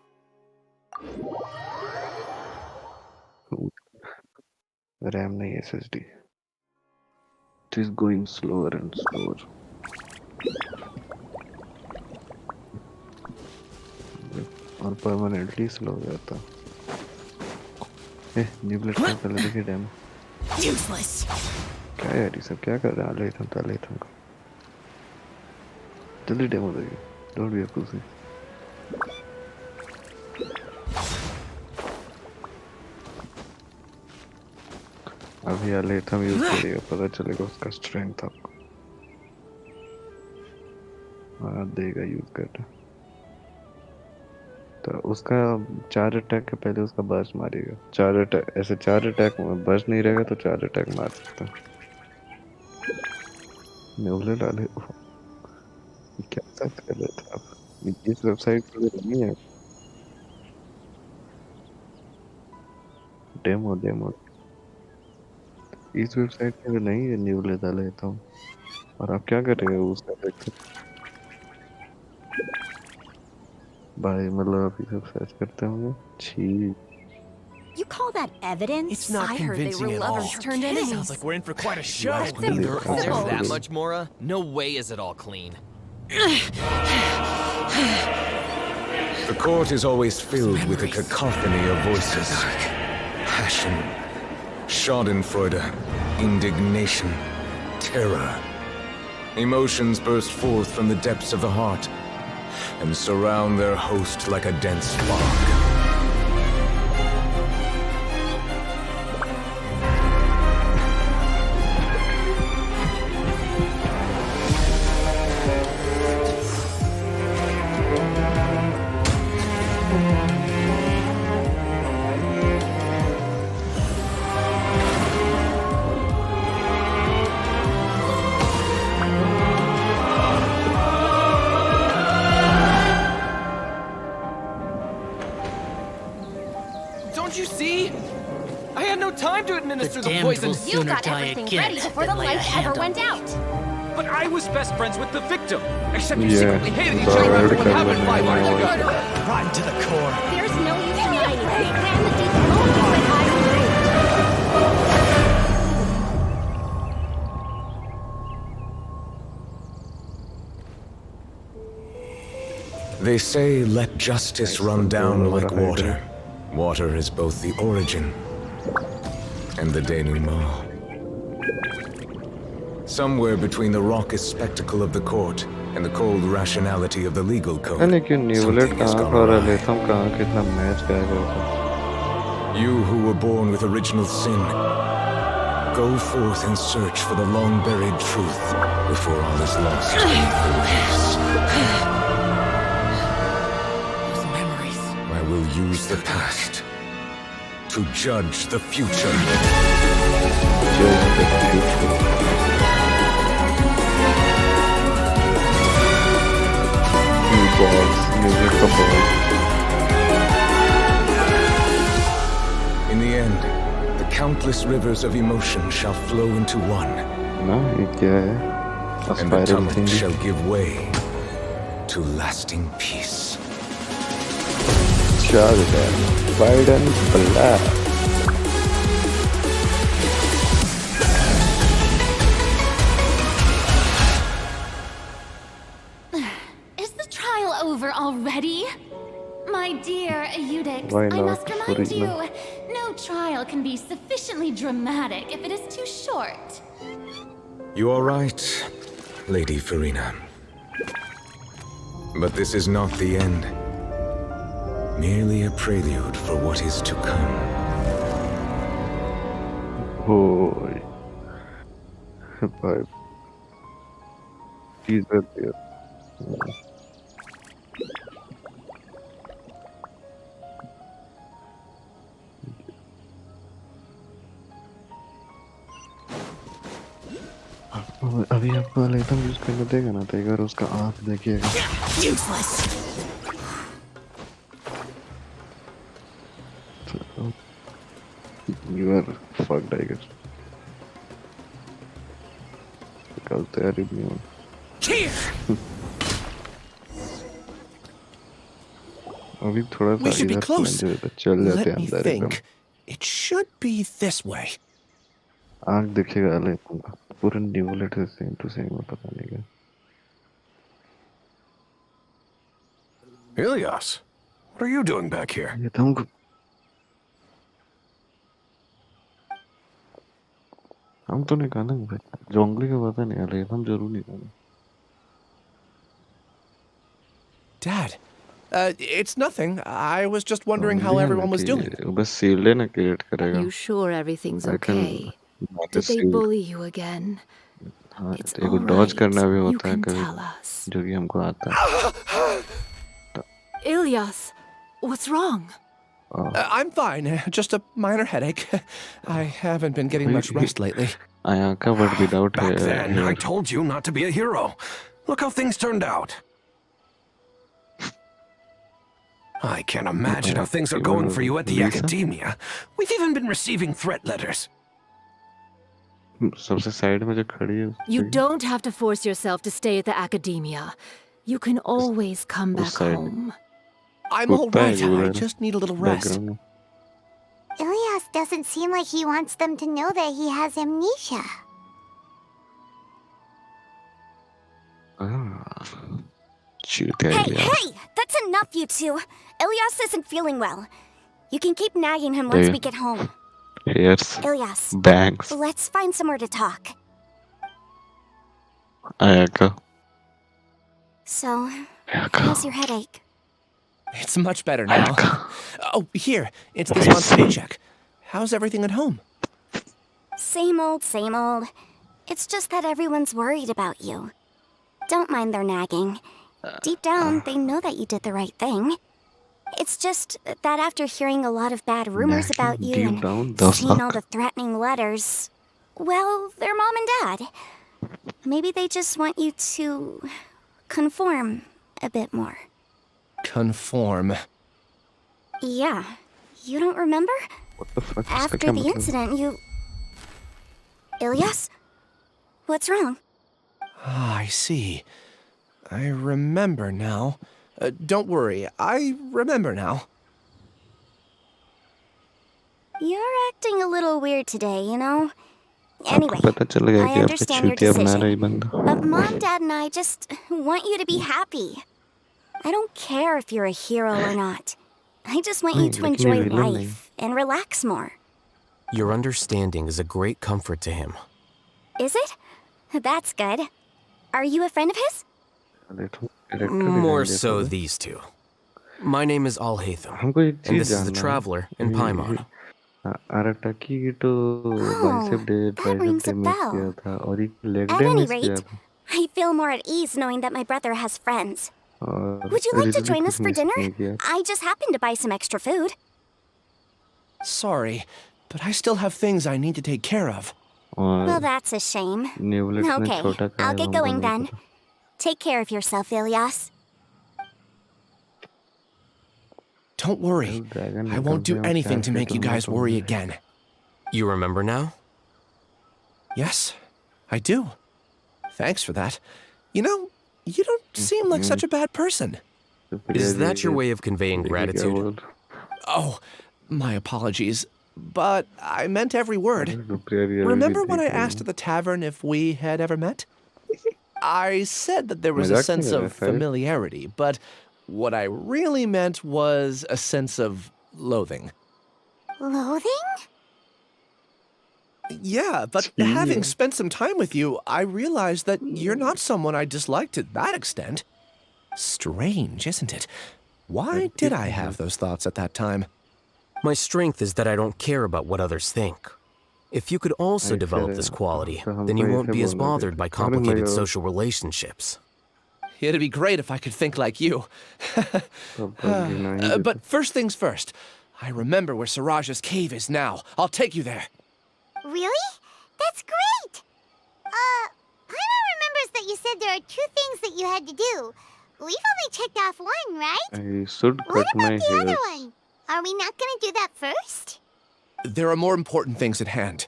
रैम नहीं, SSD. It is going slower and slower. और परमानेंटली स्लो हो जाता। न्यूविलेट का पहले देखिए डेमो। Useless. क्या है यार, ये सब क्या कर रहे हैं? अल्हाइथम का जल्दी डेमो देखिए। Don't be a pussy. अभी अल्हाइथम यूज करेगा, पता चलेगा उसका स्ट्रेंथ आपको। हाँ देगा यूज करना। तो उसका 4 अटैक के पहले उसका बर्स्ट मारेगा। 4 अटैक ऐसे 4 अटैक में बर्स्ट नहीं रहेगा तो 4 अटैक मार सकता है। नेवले डाले क्या सर्च कर रहे थे आप? इस वेबसाइट पे नहीं है। डेमो इस वेबसाइट पे नहीं है। नेवले डाले तो और आप क्या करेंगे उसका देख भाई, मतलब आप ये सब सर्च करते होंगे। छी You call that evidence? It's not I heard they convincing were at all. lovers turned enemies. Sounds like we're in for quite a show. That's There's impossible. That much, Mora? No way is it all clean. The court is always filled with a cacophony of voices. Passion, schadenfreude, indignation, terror. Emotions burst forth from the depths of the heart and surround their host like a dense fog. Don't you see? I had no time to administer the damned poison. will You sooner got die everything again ready before the than lay a light hand ever on went out. But I was best friends with the victim. Except you Yeah, secretly hated each but other I after heard what happened that 5 when years I ago. was- Rotten to the core. There's no use denying it. We ran the deep only when I They say, let justice run down like water. Water is both the origin and the denouement. Somewhere between the raucous spectacle of the court and the cold rationality of the legal code, लेकिन न्यूविलेट something has कहाँ gone का और awry. अलेथम कहाँ कितना match गया था You who were born with original sin, go forth and search for the long-buried truth before all is lost beneath the waves. Those memories. I will use the past to judge the future. In the end, the countless rivers of emotion shall flow into one, ना ये क्या है and the spiral tumult thing shall give way to lasting peace. Charge है Biden black Is the trial over already? My dear Eudex, Why I not? must remind Furina. you, no trial can be sufficiently dramatic if it is too short. You are right, Lady Furina. But this is not the end. Merely a prelude for what is to come. ओए भाई चीज करती है अभी आपको अलेथम use करने देगा ना तो एक बार उसका आंख देखिएगा Useless. You are fucked, I guess. कल तैयारी भी नहीं हो अभी थोड़ा सा We should be इधर close. से चल जाते Let हैं me अंदर एकदम think. It should be this way. आंख दिखेगा अलेथम का पूरा न्यूविलेट से सेम टू सेम है पता नहीं क्या Ilias, what are you doing back here? ये तो हमको हम तो नहीं कहना भाई जोंगली का पता नहीं अलेथम जरूर नहीं कहना Dad, it's nothing. I was just wondering how everyone was doing. बस सील्ड ना क्रिएट करेगा You sure everything's I can okay? not Did they seal- bully you again? हाँ It's देखो all डॉज right. करना भी You होता है can कभी tell us. जो कि हमको आता है Ilyas, what's wrong? I'm fine. Just a minor headache. I haven't been getting much rest lately. आया but without Back then, I told you not to be a hero. Look how things turned out. I can't imagine how things are going for you at the Lisa? academia. We've even been receiving threat letters. सबसे side में जो खड़ी है You don't have to force yourself to stay at the academia. You can always come back side. home. I'm all कुत्ता है right. जो I उधर just need a little rest. Background में Ilias doesn't seem like he wants them to know that he has amnesia. Hey! That's enough, you two. Ilyas isn't feeling well. You can keep nagging him once we get home. Hairs. Ilyas, Bangs. let's find somewhere to talk. Ayaka. So, how's your headache? It's much better now. Oh, here. It's this month's paycheck. How's everything at home? Same old, same old. It's just that everyone's worried about you. Don't mind their nagging. Deep down, they know that you did the right thing. It's just that after hearing a lot of bad rumors about you and seeing all the threatening letters, well, they're mom and dad. Maybe they just want you to conform a bit more. Conform. Yeah. You don't remember? What the fuck? After the incident, you... Ilyas? What's wrong? Ah, I see. I remember now. Don't worry, I remember now. You're acting a little weird today, you know? Anyway, I understand your decision. But Mom, Dad, and I just want you to be happy. I don't care if you're a hero or not. I just want you to enjoy life and relax more. Your understanding is a great comfort to him. Is it? That's good. Are you a friend of his? More so these two. My name is Alhaitham, and this is the Traveler in Paimon. That rings a bell. At any rate, I feel more at ease knowing that my brother has friends. Would you like to join us for dinner? I just happened to buy some extra food. Sorry, but I still have things I need to take care of. Well, that's a shame. Okay, I'll get going then. Take care of yourself, Ilyas. Don't worry. I won't do anything to make you guys worry again. You remember now? Yes, I do. Thanks for that. You know, you don't seem like such a bad person. Is that your way of conveying gratitude? Oh, my apologies. But I meant every word. Remember when I asked at the tavern if we had ever met? I said that there was a sense of familiarity, but what I really meant was a sense of loathing. Loathing? Yeah, but having spent some time with you, I realized that you're not someone I dislike to that extent. Strange, isn't it? Why did I have those thoughts at that time? My strength is that I don't care about what others think. If you could also develop this quality, then you won't be as bothered by complicated social relationships. It'd be great if I could think like you. But first things first. I remember where Siraj's cave is now. I'll take you there. Really? That's great! Paimon remembers that you said there are 2 things that you had to do. We've only checked off 1, right? I should What cut my about the other hairs. one? Are we not gonna do that first? There are more important things at hand.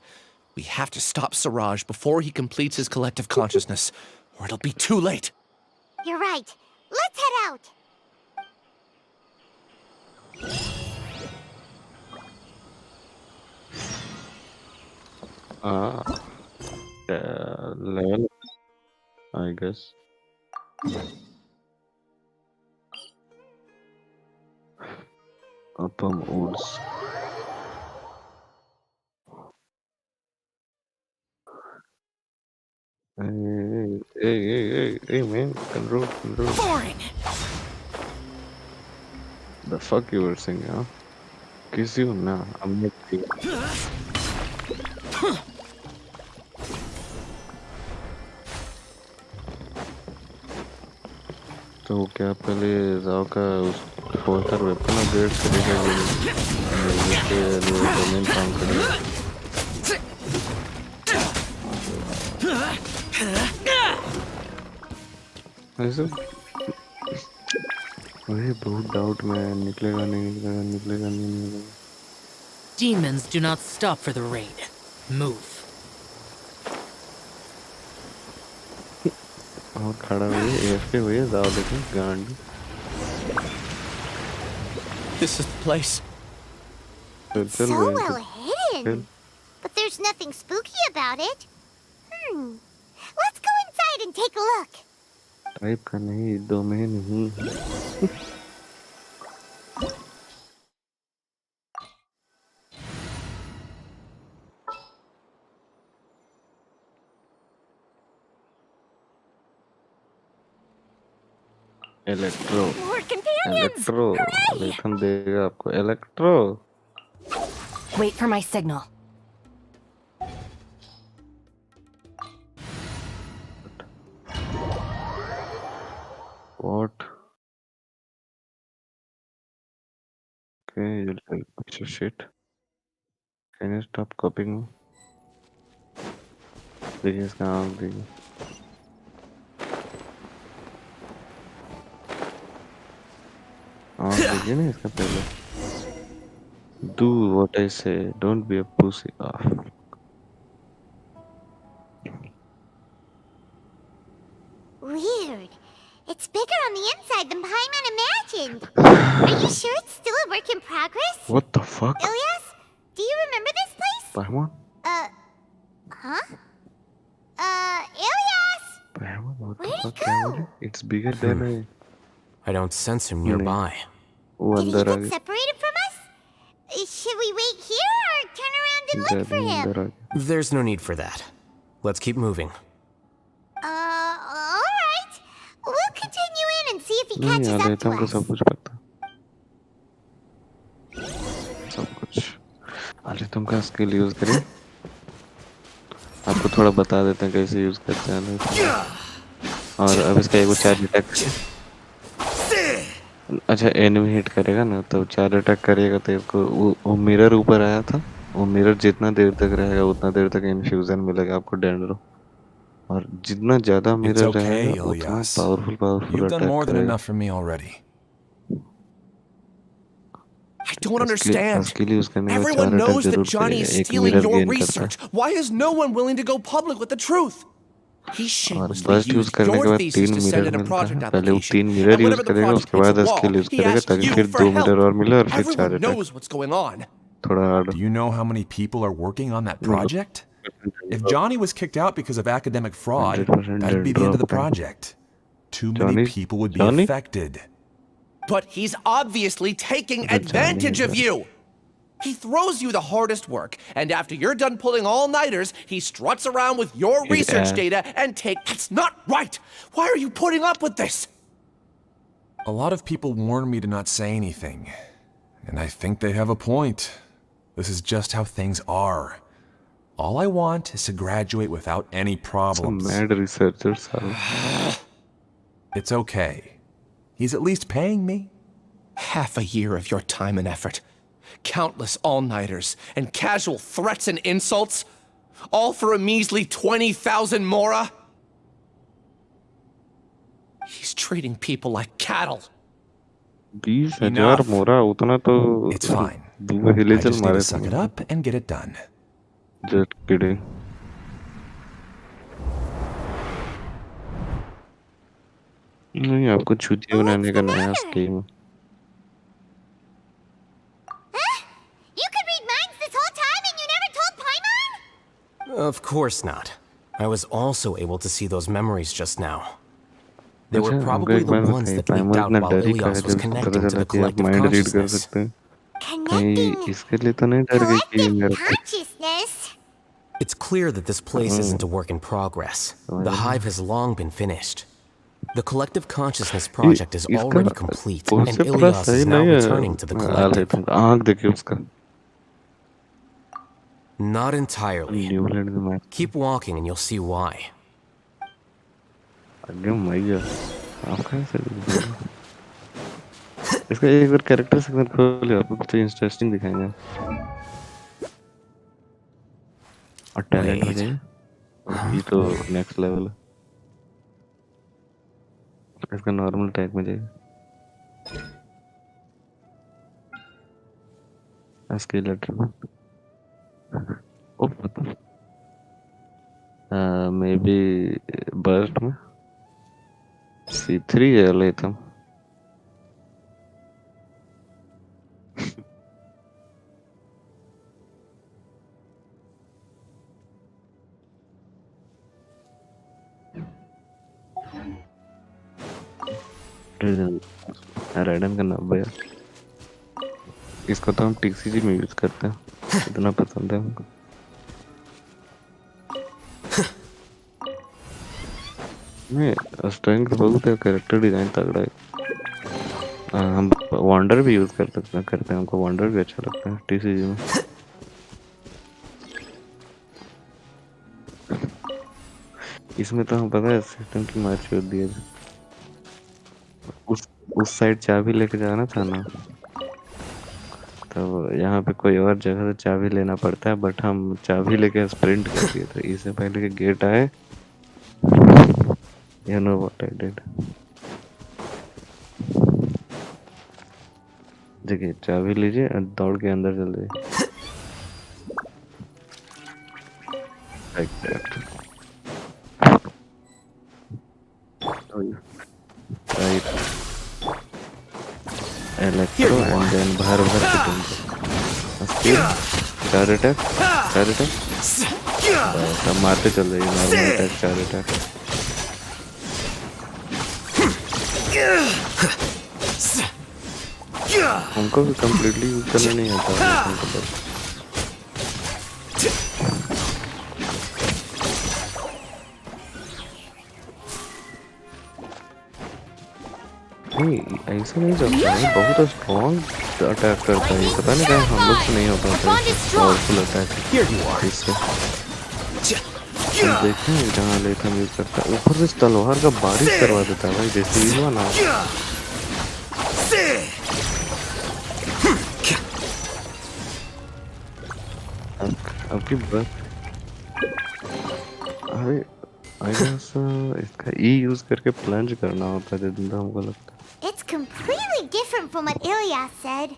We have to stop Siraj before he completes his collective consciousness, or it'll be too late. You're right. Let's head out. Level, I guess. Appam oats. Hey, man, control. Foreign! The fuck you were saying, huh? Kiss you? Nah, I'm not you. तो क्या पहले जाओ का उस फोर्टर weapon upgrade करेगा जिसके लिए domain काम करेगा ऐसे वही बहुत डाउट में निकलेगा नहीं Demons do not stop for the raid. Move. और खड़ा हुए AFK हुए जाओ लेकिन गांड This is the place. So well hidden. But there's nothing spooky about it. Let's go inside and take a look. Type का नहीं, डोमेन ही है। Electro More companions! Electro Hooray! अलेथम देगा आपको electro. Wait for my signal. What? Okay, you little piece of shit. Can you stop copying me? देखिए इसका आँख देखिए। आँख देखिए ना इसका पहले। Do what I say. Don't be a pussy. Weird. It's bigger on the inside than Paimon imagined. Are you sure it's still a work in progress? What the fuck? Ilyas, do you remember this place? Paimon? Huh? Ilyas! Paimon, what the Where'd he fuck? go? It's bigger than I don't sense him nearby. वो Did he अंदर आ get गया। separated from us? Should we wait here or turn around and look for him? अंदर आ गया। There's no need for that. Let's keep moving. Alright. We'll continue in and see if he नहीं catches up Alhaitham to को us. सब कुछ पता। सब कुछ। Alhaitham का स्किल यूज करें। आपको थोड़ा बता देते हैं कैसे यूज करते हैं Alhaitham। और अब इसका एक 4 अटैक। अच्छा एनिमी हिट करेगा ना तो 4 अटैक करेगा तो इसको वो मिरर ऊपर आया था। वो मिरर जितना देर तक रहेगा उतना देर तक इन्फ्यूजन मिलेगा आपको डेंड्रो। और जितना ज्यादा It's मिरर okay, रहेगा उतना Ilyas. Powerful You've done attack more than करेगा। enough for me already. I don't understand. Skill use करने के बाद 4 Everyone अटैक knows that जरूर Johnny is करेगा। एक stealing मिरर your गेन करता है। research. Why is no one willing to go public with the truth? He और shamelessly bast use used करने के your बाद thesis 3 to send mirror in a मिलता project है। पहले वो application. 3 mirror And use whenever the करेगा project उसके hits a बाद wall, स्किल यूज he करेगा asks ताकि you फिर for 2 help. मिरर और मिले और फिर 4 Everyone attack. knows what's going on. थोड़ा hard. Do you know how many people are working on that project? If Johnny was kicked out because of academic fraud, 100% that'd be the end of the drop. project. Too many Johnny? people would be Johnny? affected. But he's obviously taking Good advantage Johnny, of you. He throws you the hardest work, and after you're done pulling all-nighters, he struts around with your His research ass. data and That's not right! Why are you putting up with this? A lot of people warn me to not say anything. And I think they have a point. This is just how things are. All I want is to graduate without any Some problems. mad researchers are. It's okay. He's at least paying me. Half a year of your time and effort. Countless all-nighters and casual threats and insults. All for a measly 20,000 mora? He's treating people like cattle. 20,000 मोरा उतना तो It's fine. दूंगा I हिलेचल just need मारे to suck it up and get it done. Just kidding. नहीं आपको छुट्टी बनाने का नया scheme. You could read minds this whole time and you never told Paimon? Of course not. I was also able to see those memories just now. They were अच्छा, हमको probably एक the bar ones बताइए, that leaked पाइमर out इतना while डर ही का है Ilyas was जब पता connecting चला to the कि आप collective माइंड रीड कर consciousness. सकते हैं। कहीं Connecting इसके लिए तो नहीं डर गई कि ये मेरा consciousness? It's clear that this place isn't a work in progress. The hive has long been finished. The collective consciousness project is already complete, and उससे पूरा Ilyas सही is now नहीं है। returning to the collective. आँख देखिए उसका। Not entirely. New Zealand में match. Keep walking and you'll see why. अरे मैया, आप कैसे? इसका एक बार कैरेक्टर सेगमेंट खोलिए, आपको कुछ इंटरेस्टिंग दिखाएंगे। और टैलेंट हो जाए, ये तो नेक्स्ट लेवल है। इसका नॉर्मल टैग में जाए। Skill attribute. ओह पता। मे बी बर्स्ट में C3 है Alhaitham। राइडन का 90 है। इसको तो हम टीसीजी में यूज करते हैं, इतना पसंद है हमको। नहीं स्ट्रेंथ बहुत है, कैरेक्टर डिजाइन तगड़ा है। हम वंडर भी यूज कर सकते हैं, करते हैं, हमको वंडर भी अच्छा लगता है टीसीजी में। इसमें तो हम पता है सिस्टम की मार छोड़ दिया। उस साइड चाबी लेके जाना था ना, तो यहाँ पे कोई और जगह से चाबी लेना पड़ता है, बट हम चाबी लेके स्प्रिंट कर दिए थे। इससे पहले कि गेट आए, you know what I did। देखिए चाबी लीजिए और दौड़ के अंदर चल जाइए। Like that। Right। Electro and then बाहर फिटिंग। फिर 4 अटैक। सब मारते चल जाइए, नॉर्मल अटैक 4 अटैक। हमको भी कंप्लीटली यूज करना नहीं आता हमको बस। नहीं ऐसा नहीं चलता है, बहुत स्ट्रॉन्ग अटैक करता है। पता नहीं क्या हम लोग से नहीं होता था पावरफुल अटैक इससे। देखते हैं जहाँ अलाइथम यूज करता है, ऊपर से तलवार का बारिश करवा देता है भाई, जैसे हुआ ना। अब की बस अरे आई गेस इसका ई यूज करके प्लंज करना होता है, जितना हमको लगता है। It's completely different from what Ilyas said.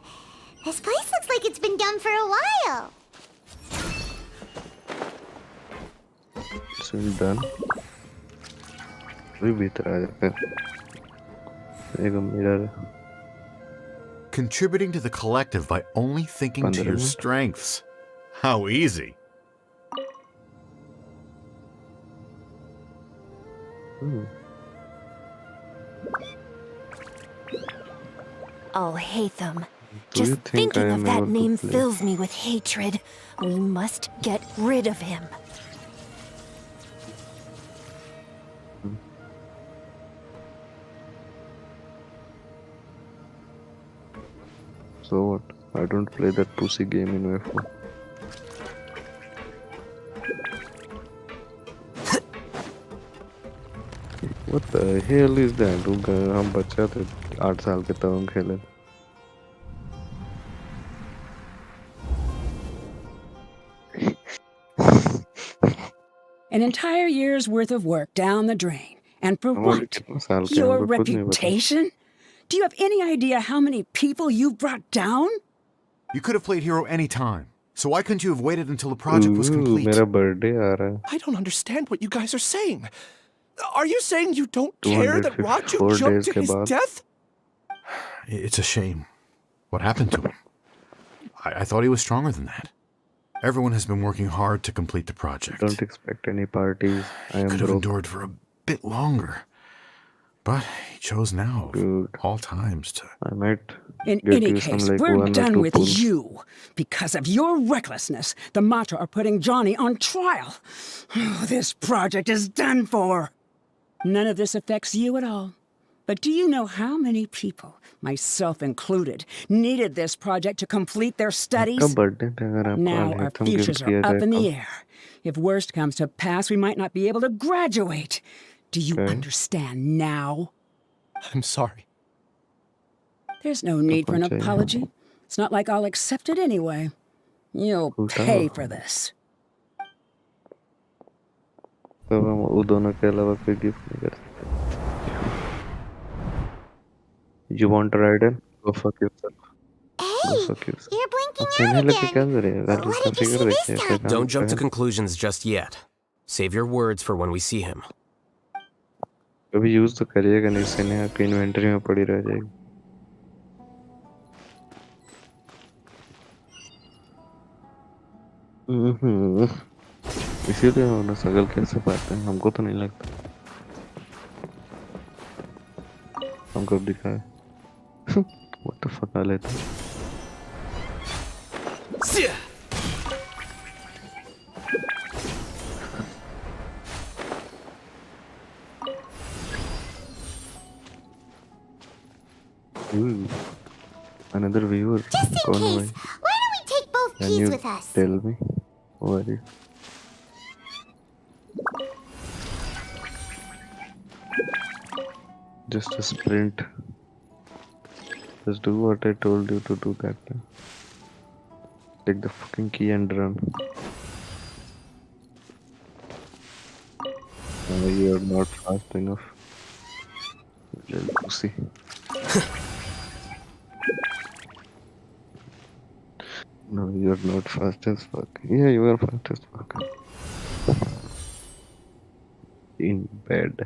This place looks like it's been done for a while. It's been done। भी भीतर आ जाते हैं। एक mirror. Contributing to the collective by only thinking to your strengths. How easy. Alhaitham. Just thinking of that name fills me with hatred. We must get rid of him. So what? I don't play that pussy game in my phone। What the hell is that? हम बच्चा थे 8 साल के तब हम खेले। An entire year's worth of work down the drain. And for what? Your reputation? Do you have any idea how many people you brought down? You could have played hero any time. So why couldn't you have waited until the project was complete? मेरा birthday आ रहा है। I don't understand what you guys are saying. Are you saying you don't care that Raju jumped to his death? It's a shame. What happened to him? I thought he was stronger than that. Everyone has been working hard to complete the project. Don't expect any parties. I am could have endured for a bit longer. But he chose now, of all times, to... I might In any case, we're done with you. Because of your recklessness, the Matra are putting Johnny on trial. This project is done for. None of this affects you at all. But do you know how many people, myself included, needed this project to complete their studies? Now our futures are up in the air. If worst comes to pass, we might not be able to graduate. Do you understand now? I'm sorry. There's no need for an apology. It's not like I'll accept it anyway. You'll pay for this. You want to ride in? Go fuck yourself. Hey, you're blinking out again. What did you see this time? Don't jump to conclusions just yet. Save your words for when we see him. कभी use तो करिएगा नहीं, इससे नहीं आपकी inventory में पड़ी रह जाएगी। इसीलिए उन्हें सगल कैसे पाते हैं, हमको तो नहीं लगता। हमको अब दिखाए what the fuck Alhaitham another viewer. Just in case, why don't we take both Can keys you with us? tell me who are you? Just a sprint. Just do what I told you to do that time. Take the fucking key and run. You are not fast enough. Little pussy. No, you are not fast as fuck. Yeah, you are fast as fuck. In bed.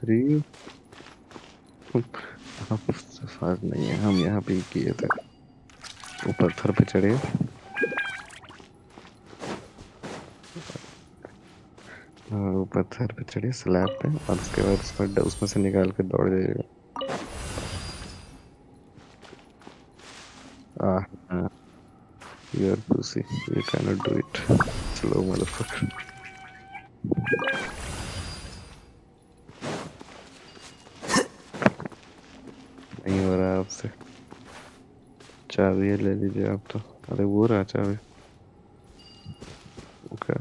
3. आप उससे fast नहीं है, हम यहाँ पे किए थे. वो पत्थर पे चढ़े. वो पत्थर पे चढ़े स्लैब पे और उसके बाद उसमें से निकाल के दौड़ जाइएगा. You're pussy. You cannot do it. Slow motherfucker. नहीं हो रहा आपसे. चाबी ले लीजिए आप तो. अरे वो रहा चाबी. क्या?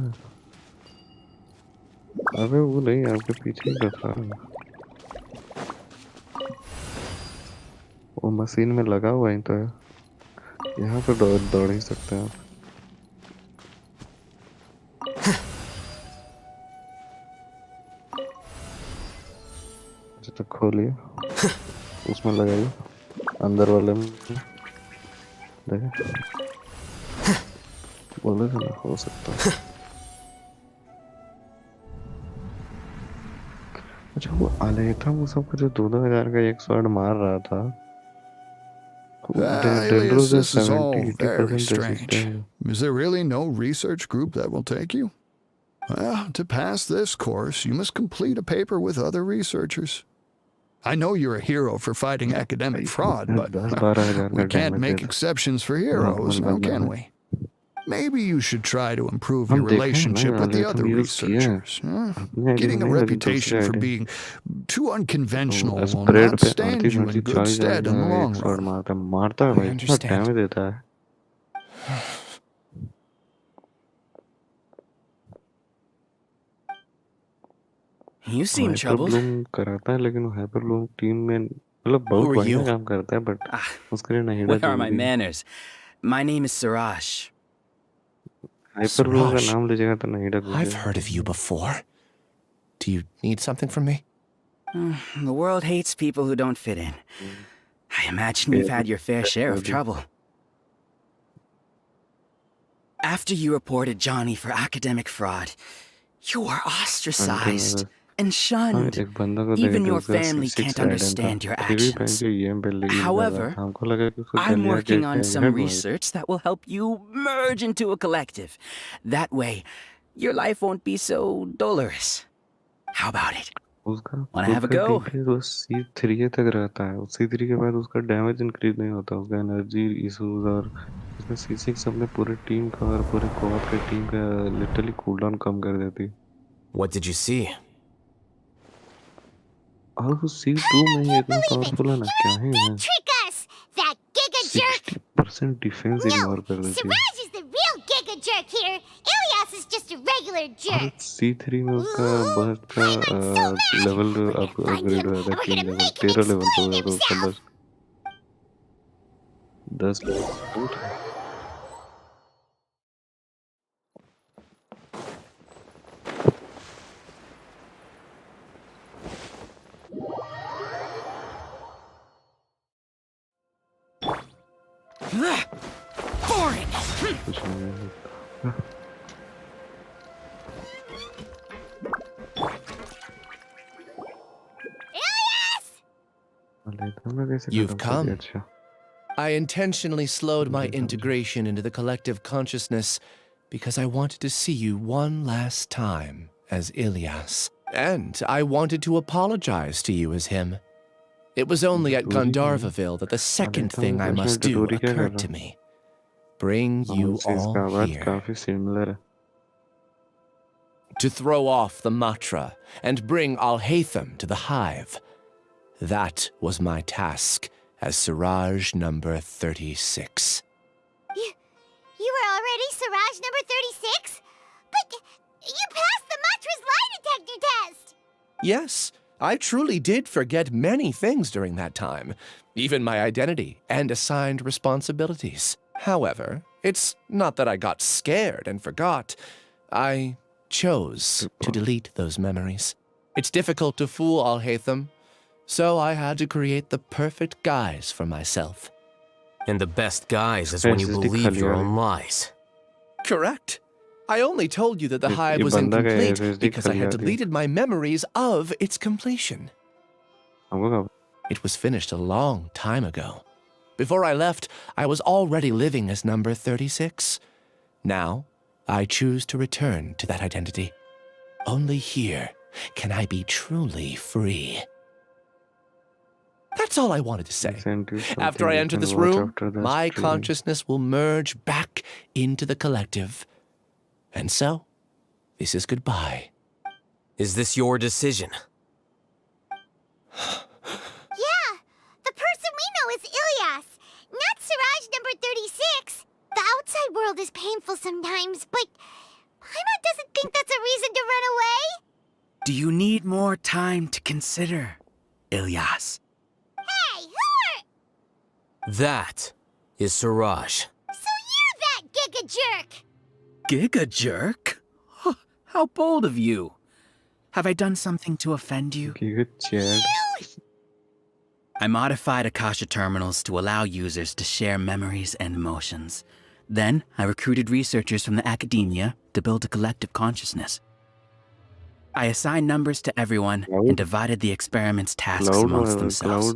अबे वो नहीं, आपके पीछे ही बैठा है. वो मशीन में लगा हुआ ही तो है. यहाँ पे दौड़ ही सकते हैं आप. अच्छा तो खोलिए, उसमें लगाइए, अंदर वाले में देखे. बोले तो ना हो सकता. अच्छा वो Alhaitham वो सबको जो 2,000 का एक स्वॉर्ड मार रहा था. Alias, this is all very strange. Is there really no research group that will take you? Well, to pass this course, you must complete a paper with other researchers. I know you're a hero for fighting academic fraud, but we can't make exceptions for heroes, now can we? Maybe you should try to improve your relationship with the other researchers. Getting a reputation for being too unconventional will not stand you in good stead in the long run. I understand. You seem troubled. कराता है लेकिन वो हाइपरलूम team में मतलब बहुत बढ़िया काम करता है, बट उसके लिए नहीं. Where are my manners? My name is Siraj. हाइपरलूम का नाम लीजिएगा तो नहीं डर. I've heard of you before. Do you need something from me? The world hates people who don't fit in. I imagine you've had your fair share of trouble. After you reported Johnny for academic fraud, you were ostracized and shunned. Even your family can't understand your actions. However, I'm working on some research that will help you merge into a collective. That way, your life won't be so dolorous. How about it? Wanna have a go? C3 तक रहता है. C3 के बाद उसका damage increase नहीं होता. उसका energy issues और उसमें C6 अपने पूरे टीम का और पूरे कोऑप के टीम का लिटरली कूलडाउन कम कर देती. What did you see? और वो C2 में ही इतना पावरफुल है ना, क्या है यार. Trick us! That giga jerk! 60% defence ignore कर देती है. Siraj is the real giga jerk here. Ilyas is just a regular jerk. C3 में उसका बर्स्ट का लेवल अपग्रेड हुआ था. 3 लेवल 13 लेवल पे हुआ था उसका burst. 10 level. You've come. I intentionally slowed my integration into the collective consciousness because I wanted to see you one last time as Ilyas. And I wanted to apologize to you as him. It was only at Gandharvaville that the second thing I must do occurred to me. Bring you all here. To throw off the matra and bring Alhaitham to the hive. That was my task as Siraj number 36. You were already Siraj number 36? But you passed the matra's lie detector test! Yes, I truly did forget many things during that time, even my identity and assigned responsibilities. However, it's not that I got scared and forgot. I chose to delete those memories. It's difficult to fool Alhaitham, so I had to create the perfect guise for myself. And the best guise is when you believe your own lies. Correct. I only told you that the hive was incomplete because I had deleted my memories of its completion. It was finished a long time ago. Before I left, I was already living as number 36. Now, I choose to return to that identity. Only here can I be truly free. That's all I wanted to say. After I enter this room, my consciousness will merge back into the collective. And so, this is goodbye. Is this your decision? Yeah, the person we know is Ilyas, not Siraj number 36. The outside world is painful sometimes, but Paimon doesn't think that's a reason to run away. Do you need more time to consider, Ilyas? Hey, who are... That is Siraj. So you're that giga jerk! Giga jerk? Oh, how bold of you. Have I done something to offend you? I modified Akasha terminals to allow users to share memories and emotions. Then, I recruited researchers from the academia to build a collective consciousness. I assigned numbers to everyone and divided the experiment's tasks amongst themselves.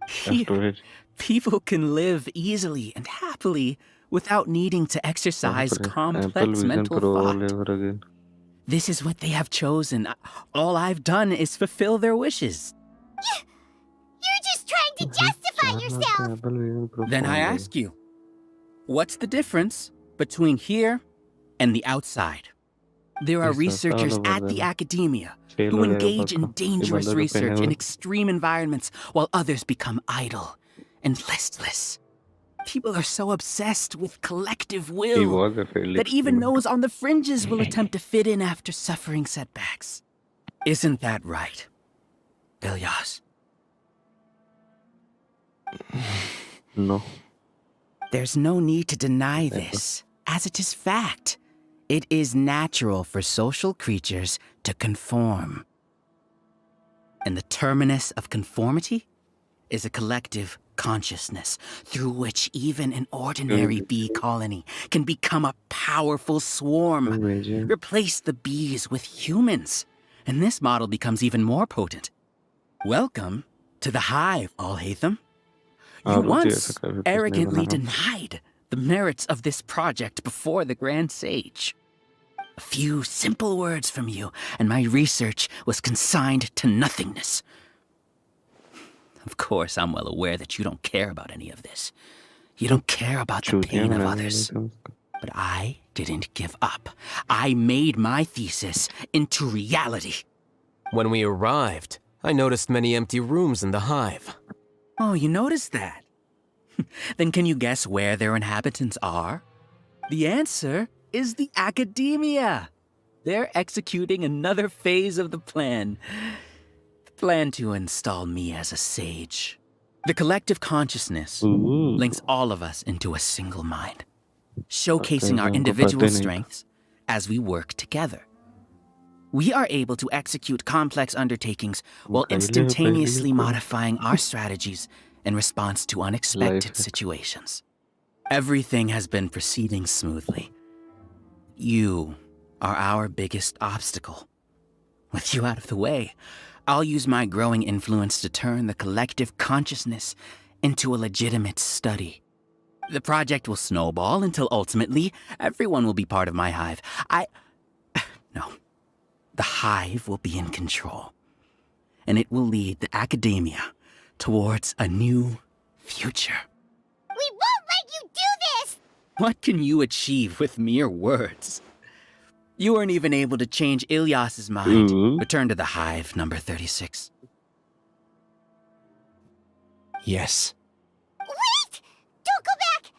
Here, people can live easily and happily without needing to exercise complex mental thought. This is what they have chosen. All I've done is fulfill their wishes. You're just trying to justify yourself! Then I ask you, what's the difference between here and the outside? There are researchers at the academia who engage in dangerous research in extreme environments while others become idle and listless. People are so obsessed with collective will that even those on the fringes will attempt to fit in after suffering setbacks. Isn't that right, Ilyas? No. There's no need to deny this, as it is fact. It is natural for social creatures to conform. And the terminus of conformity is a collective consciousness through which even an ordinary bee colony can become a powerful swarm. Replace the bees with humans, and this model becomes even more potent. Welcome to the hive, Alhaitham. You once arrogantly denied the merits of this project before the Grand Sage. A few simple words from you, and my research was consigned to nothingness. Of course, I'm well aware that you don't care about any of this. You don't care about the pain of others. But I didn't give up. I made my thesis into reality. When we arrived, I noticed many empty rooms in the hive. Oh, you noticed that? Then can you guess where their inhabitants are? The answer is the academia. They're executing another phase of the plan. The plan to install me as a sage. The collective consciousness links all of us into a single mind, showcasing our individual strengths as we work together. We are able to execute complex undertakings while instantaneously modifying our strategies in response to unexpected situations. Everything has been proceeding smoothly. You are our biggest obstacle. With you out of the way, I'll use my growing influence to turn the collective consciousness into a legitimate study. The project will snowball until ultimately everyone will be part of my hive. No. the hive will be in control. And it will lead the academia towards a new future. We won't let you do this! What can you achieve with mere words? You weren't even able to change Ilyas's mind. Return to the hive, number 36. Yes. Wait! Don't go back!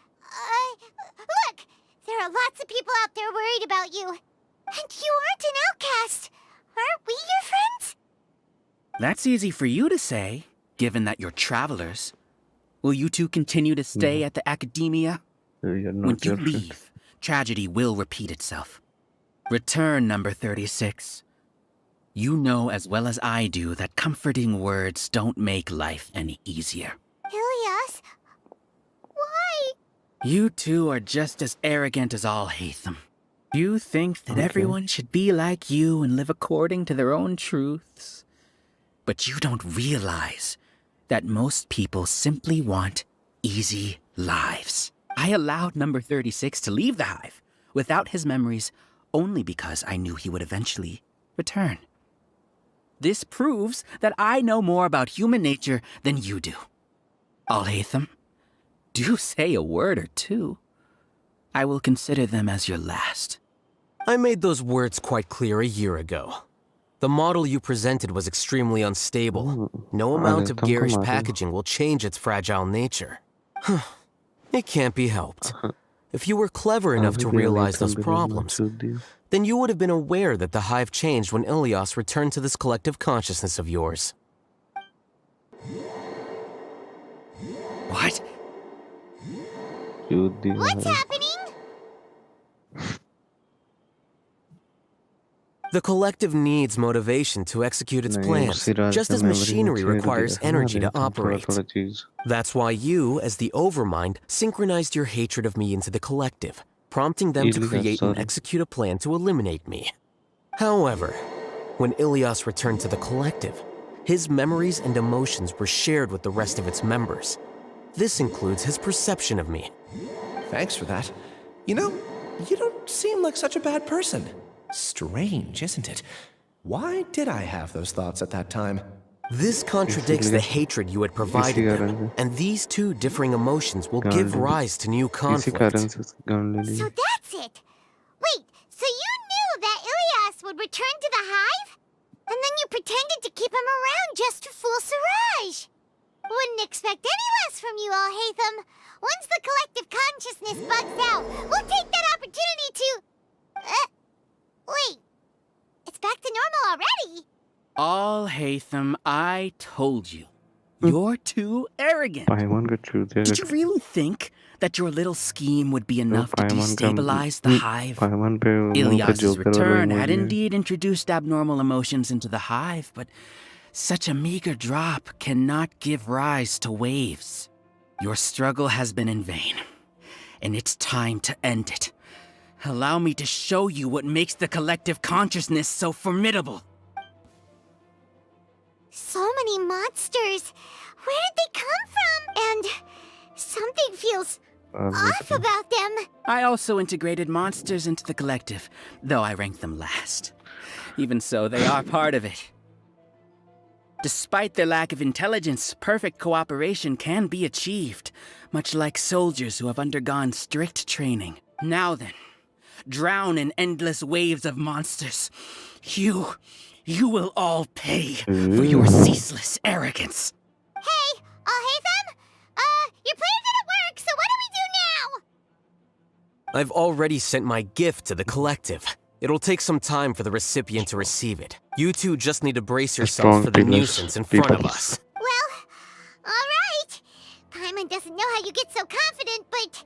Look! There are lots of people out there worried about you. And you aren't an outcast. Aren't we your friends? That's easy for you to say, given that you're travelers. Will you two continue to stay at the academia? When you leave, tragedy will repeat itself. Return, number 36. You know as well as I do that comforting words don't make life any easier. Ilyas? Why? You two are just as arrogant as Alhaitham. You think that everyone should be like you and live according to their own truths. But you don't realize that most people simply want easy lives. I allowed number 36 to leave the hive without his memories only because I knew he would eventually return. This proves that I know more about human nature than you do. Alhaitham, do say a word or two. I will consider them as your last. I made those words quite clear a year ago. The model you presented was extremely unstable. No amount of garish packaging will change its fragile nature. It can't be helped. If you were clever enough to realize those problems, then you would have been aware that the hive changed when Ilyas returned to this collective consciousness of yours. What? What's happening? The collective needs motivation to execute its plans, just as machinery requires energy to operate. That's why you, as the Overmind, synchronized your hatred of me into the collective, prompting them to create and execute a plan to eliminate me. However, when Ilyas returned to the collective, his memories and emotions were shared with the rest of its members. This includes his perception of me. Thanks for that. You know, you don't seem like such a bad person. Strange, isn't it? Why did I have those thoughts at that time? This contradicts the hatred you had provided them, and these two differing emotions will give rise to new conflict. So that's it! Wait, so you knew that Ilyas would return to the hive? And then you pretended to keep him around just to fool Chirag? Wouldn't expect any less from you, Alhaitham. Once the collective consciousness bugs out, we'll take that opportunity to... wait. It's back to normal already. Alhaitham, I told you. You're too arrogant. Did you really think that your little scheme would be enough to destabilize the hive? Ilyas's return had indeed introduced abnormal emotions into the hive, but such a meager drop cannot give rise to waves. Your struggle has been in vain, and it's time to end it. Allow me to show you what makes the collective consciousness so formidable. So many monsters. Where did they come from? And something feels off about them. I also integrated monsters into the collective, though I ranked them last. Even so, they are part of it. Despite their lack of intelligence, perfect cooperation can be achieved, much like soldiers who have undergone strict training. Now then, drown in endless waves of monsters. You will all pay for your ceaseless arrogance. Hey, Alhaitham? Your plan didn't work, so what do we do now? I've already sent my gift to the collective. It'll take some time for the recipient to receive it. You two just need to brace yourself for the nuisance in front of us. Well, alright. Paimon doesn't know how you get so confident, but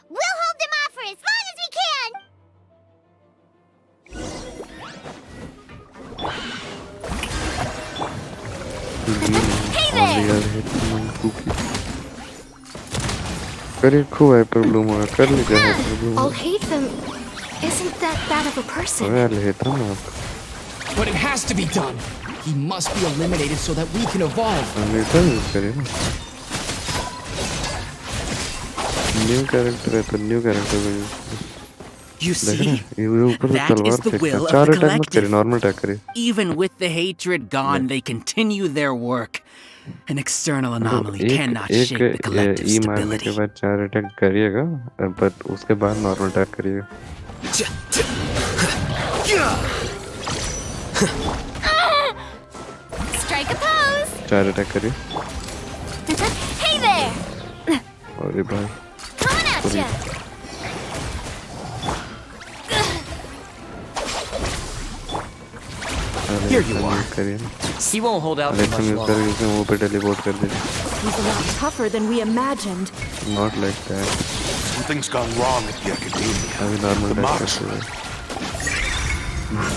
we'll hold them off for as long as we can. Hey there! Alhaitham isn't that bad of a person. But it has to be done. He must be eliminated so that we can evolve. New character. You देख रहे see, हैं ये ऊपर से that is तलवार the फेंकता will है of चार the अटैक मत करिए collective. नॉर्मल अटैक करिए Even with the hatred gone, they continue their work. An external anomaly cannot shake the collective ई मारने के stability. बाद चार अटैक करिएगा बट उसके बाद नॉर्मल अटैक करिएगा Strike a pose. चार अटैक करिए Hey there. और ये भाई Coming at ya. Here you are. करिए He won't hold out for Alhaitham much use longer. करके इसे मुंह पे टेलीपोर्ट कर दीजिए He's a lot tougher than we imagined. Not like that Something's gone wrong at the academia. अभी normal The attack marks करते हैं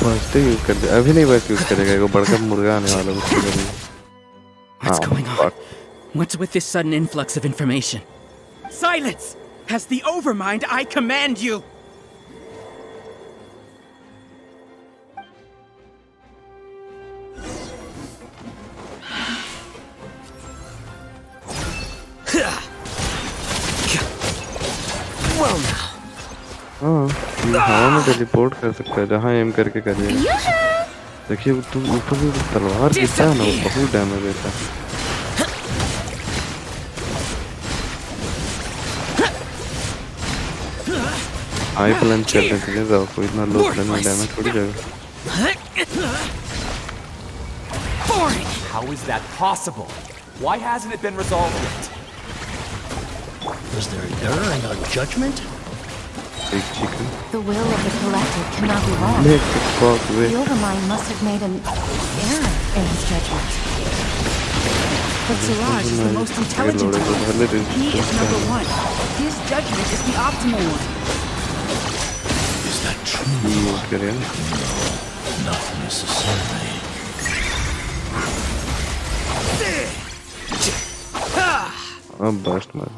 बस यूज कर दे अभी नहीं बस यूज करेगा एक बड़का मुर्गा आने वाला है उसके लिए What's going on? What's with this sudden influx of information? Silence! As the Overmind, I command you! Well now. हाँ ये हवा में टेलीपोर्ट कर सकता है जहाँ एम करके करिए देखिए तू ऊपर से तलवार गिरता है ना वो बहुत डैमेज देता है हाई प्लंज करने के लिए जाओ कोई इतना लो प्लंज में डैमेज थोड़ी जाएगा How is that possible? Why hasn't it been resolved yet? Was there an error in our judgment? Big chicken. The will of the collective cannot be wrong. Make it fuck The with. Overmind must have made an error in his judgment. But Chirag is the most intelligent one. He is number one. His judgment is the optimal one. Is that true? Use करिए Not necessarily. अब bast मार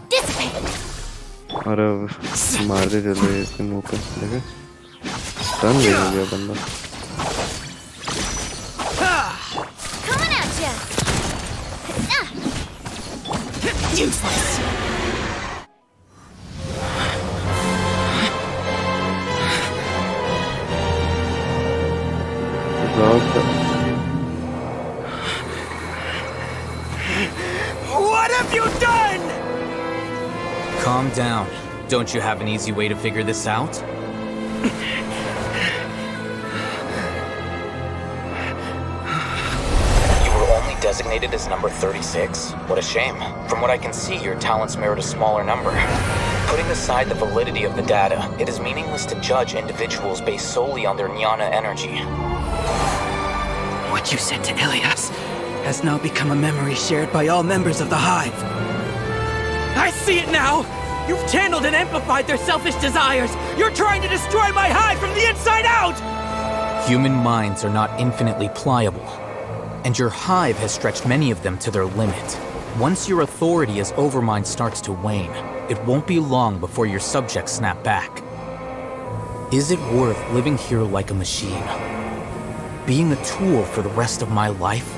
और अब मार दे जल्दी इसके मुंह पे देखे टर्न ले गया बंदा Coming at ya. Useless! What have you done? Calm down. Don't you have an easy way to figure this out? You were only designated as number 36? What a shame. From what I can see, your talents merit a smaller number. Putting aside the validity of the data, it is meaningless to judge individuals based solely on their jnana energy. What you said to Ilias has now become a memory shared by all members of the Hive. I see it now! You've channeled and amplified their selfish desires! You're trying to destroy my Hive from the inside out! Human minds are not infinitely pliable, and your Hive has stretched many of them to their limit. Once your authority as Overmind starts to wane, it won't be long before your subjects snap back. Is it worth living here like a machine? Being a tool for the rest of my life?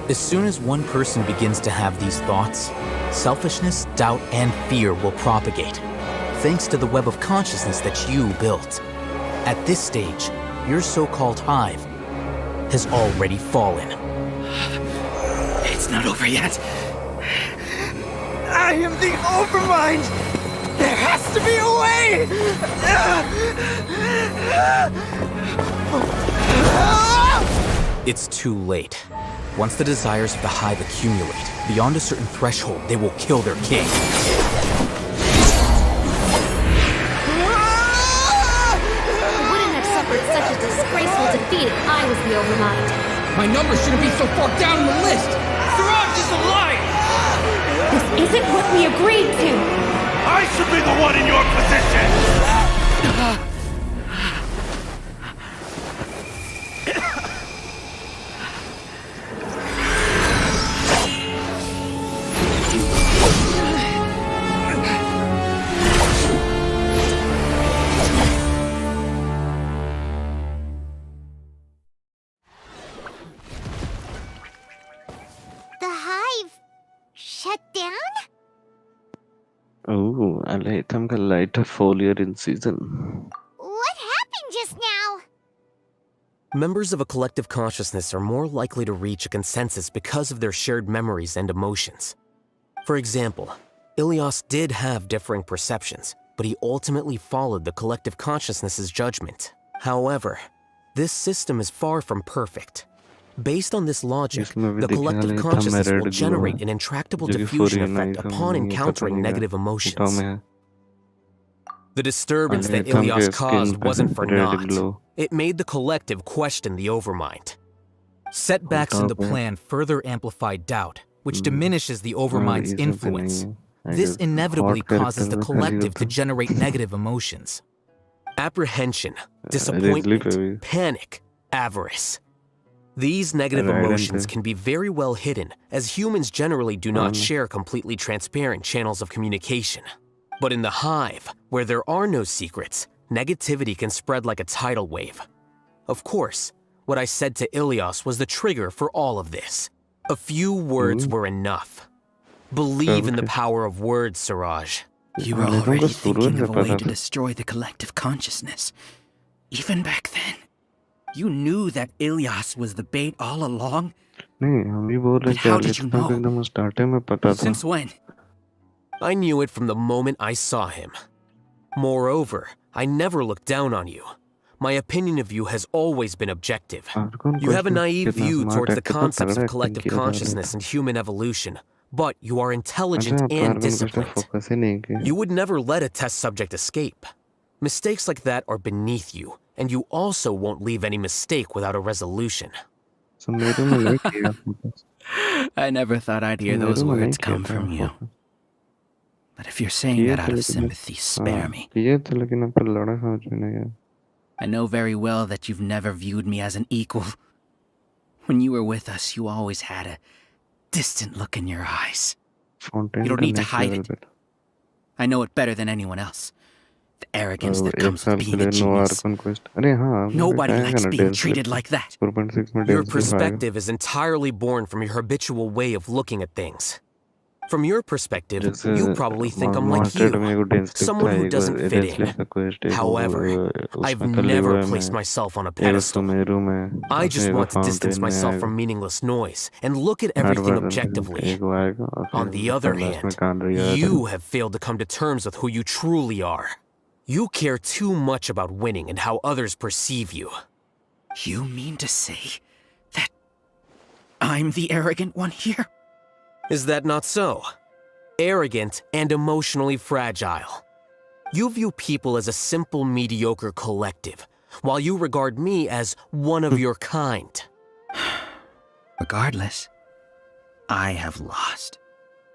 As soon as one person begins to have these thoughts, selfishness, doubt, and fear will propagate, thanks to the web of consciousness that you built. At this stage, your so-called Hive has already fallen. It's not over yet. I am the Overmind! There has to be a way! It's too late. Once the desires of the Hive accumulate, beyond a certain threshold, they will kill their king. I wouldn't have suffered such a disgraceful defeat if I was the Overmind. My number shouldn't be so far down the list. Chirag is a liar. This isn't what we agreed to. I should be the one in your position! The hive shut down? Oh, Alhaitham का lighter foliar in season. Members of a collective consciousness are more likely to reach a consensus because of their shared memories and emotions. For example, Ilias did have differing perceptions, but he ultimately followed the collective consciousness's judgment. However, this system is far from perfect. Based on this logic, the collective consciousness will generate an intractable diffusion effect upon encountering negative emotions. The disturbance that Ilias caused wasn't for naught. It made the collective question the Overmind. Setbacks in the plan further amplified doubt, which diminishes the Overmind's influence. This inevitably causes the collective to generate negative emotions. Apprehension, disappointment, panic, avarice. These negative emotions can be very well hidden, as humans generally do not share completely transparent channels of communication. But in the hive, where there are no secrets, negativity can spread like a tidal wave. Of course, what I said to Ilias was the trigger for all of this. A few words were enough. Believe in the power of words, Chirag. You were already thinking of a way to destroy the collective consciousness. Even back then. You knew that Ilias was the bait all along? But how did you know? Since when? I knew it from the moment I saw him. Moreover, I never looked down on you. My opinion of you has always been objective. You have a naive view towards the concepts of collective consciousness and human evolution, but you are intelligent and disciplined. You would never let a test subject escape. Mistakes like that are beneath you, and you also won't leave any mistake without a resolution. I never thought I'd hear those words come from you. But if you're saying that out of sympathy, spare me. I know very well that you've never viewed me as an equal. When you were with us, you always had a distant look in your eyes. You don't need to hide it. I know it better than anyone else. The arrogance that comes with being a genius. Nobody likes being treated like that. Your perspective is entirely born from your habitual way of looking at things. From your perspective, you probably think I'm like you, someone who doesn't fit in. However, I've never placed myself on a pedestal. I just want to distance myself from meaningless noise and look at everything objectively. On the other hand, you have failed to come to terms with who you truly are. You care too much about winning and how others perceive you. You mean to say that I'm the arrogant one here? Is that not so? Arrogant and emotionally fragile. You view people as a simple, mediocre collective, while you regard me as one of your kind. Regardless, I have lost.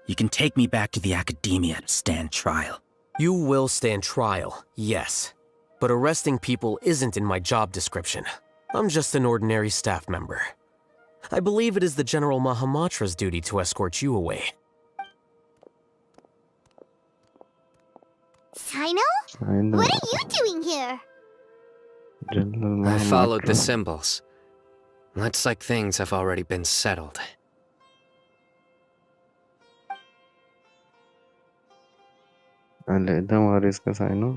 You can take me back to the academia to stand trial. You will stand trial, yes. But arresting people isn't in my job description. I'm just an ordinary staff member. I believe it is the General Mahamatra's duty to escort you away. Sino? What are you doing here? I followed the symbols. Looks like things have already been settled. Alhaitham और इसका sign हो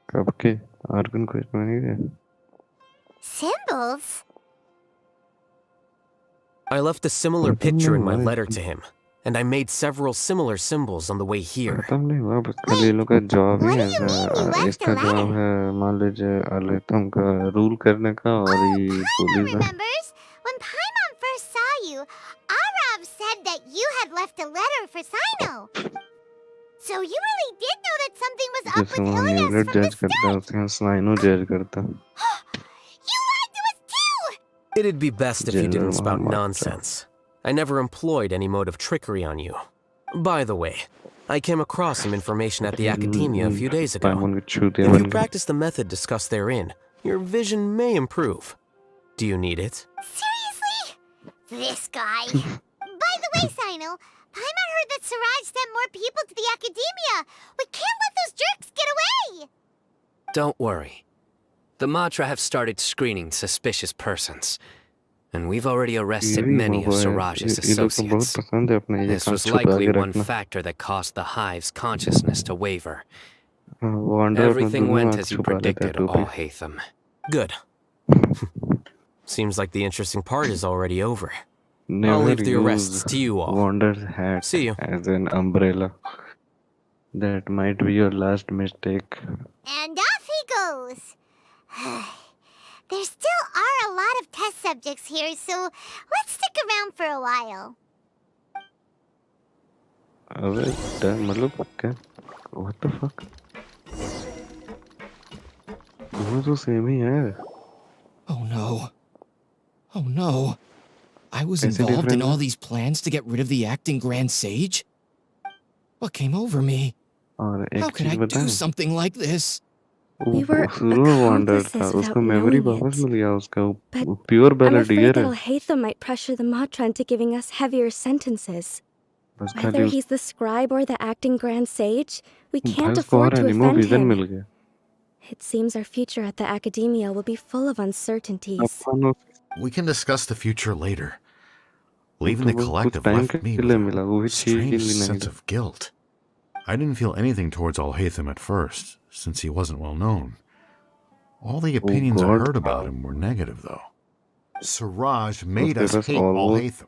कब के argon को इसमें नहीं है Symbols? I left a similar picture in my letter to him, and I made several similar symbols on the way here. खत्म नहीं हुआ बस खाली लोग का जॉब ही है इसका जॉब है मान लीजिए Alhaitham का रूल करने का और ये police Remembers when Paimon first saw you, Arav said that you had left a letter for Sino. So you really did know that something was up with Ilias from the start. Sino judge करता You lied to us too! It'd be best if you didn't spout nonsense. I never employed any mode of trickery on you. By the way, I came across some information at the academia a few days ago. If you practice the method discussed therein, your vision may improve. Do you need it? Seriously? This guy. By the way, Sino, Paimon heard that Chirag sent more people to the academia. We can't let those jerks get away! Don't worry. The Matra have started screening suspicious persons. And we've already arrested many of Chirag's associates. This was likely one factor that caused the Hive's consciousness to waver. Everything went as you predicted, Alhaitham. Good. Seems like the interesting part is already over. Never I'll leave the use arrests to you all. Wander's hat See you. as an umbrella. That might be your last mistake. And off he goes. There still are a lot of test subjects here, so let's stick around for a while. What the fuck? दोनों तो same ही है. Oh no. Oh no. I was involved in all these plans to get rid of the acting Grand Sage? What came over me? How could I do something like this? We were accomplices without knowing it. But pure I'm afraid that है. Alhaitham might pressure the Matra into giving us heavier sentences. Whether he's the scribe or the acting Grand Sage, we can't afford to offend him. It seems our future at the Academia will be full of uncertainties. We can discuss the future later. Leaving the collective left me with a strange sense of guilt. I didn't feel anything towards Alhaitham at first, since he wasn't well known. All the opinions I heard about him were negative, though. Siraj made us hate Alhaitham,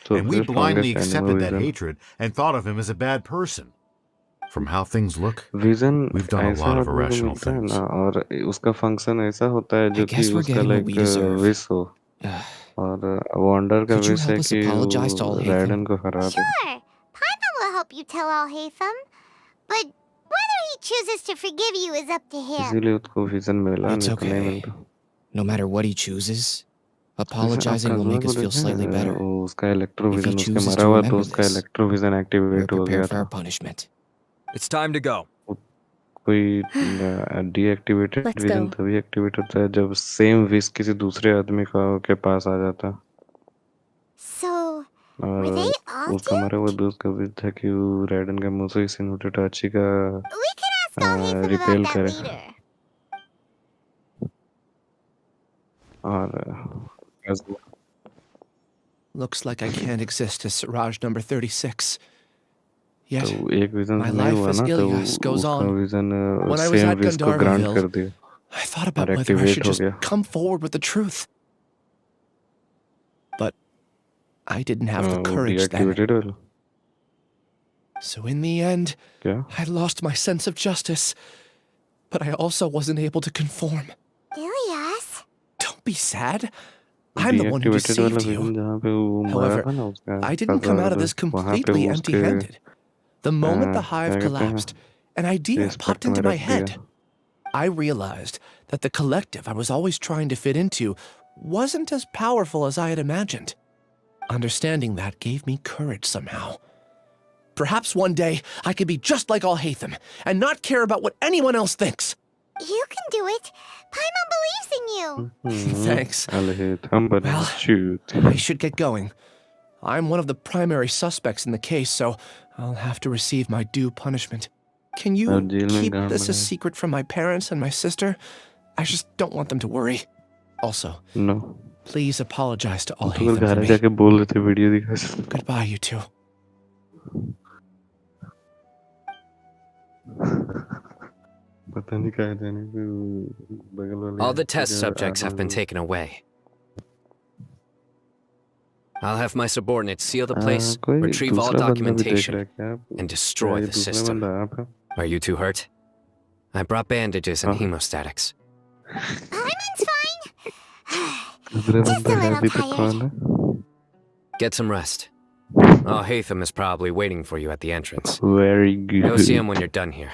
and we blindly accepted that hatred and thought of him as a bad person. From how things look, we've done a lot of irrational things. और उसका function ऐसा होता है जो कि उसका like wish हो. और Wander का wish है कि raiden को हरा दे. Sure, Paimon will help you tell Alhaitham, but whether he chooses to forgive you is up to him. इसीलिए उसको vision मिला It's नहीं तो नहीं okay. मिलता. No matter what he chooses, apologizing will make us feel slightly better. उसका electro If he vision उसके chooses मारा to हुआ remember तो उसका this, electro vision we're activate हो गया prepared for था. our punishment. It's time to go. कोई deactivated Let's vision go. तभी activate होता है जब same wish किसी दूसरे आदमी के पास आ जाता है. So, were और they all उसका मारा हुआ दोस्त का wish था कि वो raiden का मुंह से इसे Itachi का we can ask Alhaitham repel about that करे. later. और Looks like I can't exist as Siraj number 36. Yet, तो एक vision my नहीं life हुआ as ना तो Ilias goes उसका on. vision When I was same at wish को grant कर Gandharville, दिया. I thought about और whether I activate should हो just गया. come forward with the truth. But I didn't have the वो courage then. deactivated वाला. So in the end, क्या? I lost my sense of justice. But I also wasn't able to conform. Ilias? Don't be sad. I'm the one who Deactivated वाला deceived you. vision जहाँ पे वो मारा However, था ना उसका I didn't come out of this वहाँ पे completely वो उसके empty-handed. The moment the hive क्या कहते हैं collapsed, an idea popped respect में into my रख head. दिया. I realized that the collective I was always trying to fit into wasn't as powerful as I had imagined. Understanding that gave me courage somehow. Perhaps one day I could be just like Alhaitham and not care about what anyone else thinks. You can do it. Paimon believes in you. Thanks. Alhaitham, but Well, shoot. I should get going. I'm one of the primary suspects in the case, so I'll have to receive my due punishment. Can you keep this a secret from my parents and my sister? I just don't want them to worry. Also, No. please apologize to तो फिर Alhaitham for घर me. जाके बोल रहे थे video दिखा. Goodbye, you two. पता नहीं कहाँ जाने पे बगल वाले. All the test subjects have been taken away. I'll have my subordinates seal the place, कोई retrieve all दूसरा बंदा भी देख documentation, रहा है क्या? and destroy ये the दूसरा system. बंदा आप है? Are you too hurt? I brought bandages and hemostatics. Paimon's fine. दूसरा Just a बंदा है little अभी तक कौन tired. है? Get some rest. Alhaitham is probably waiting for you at the entrance. Very good. You'll see him when you're done here.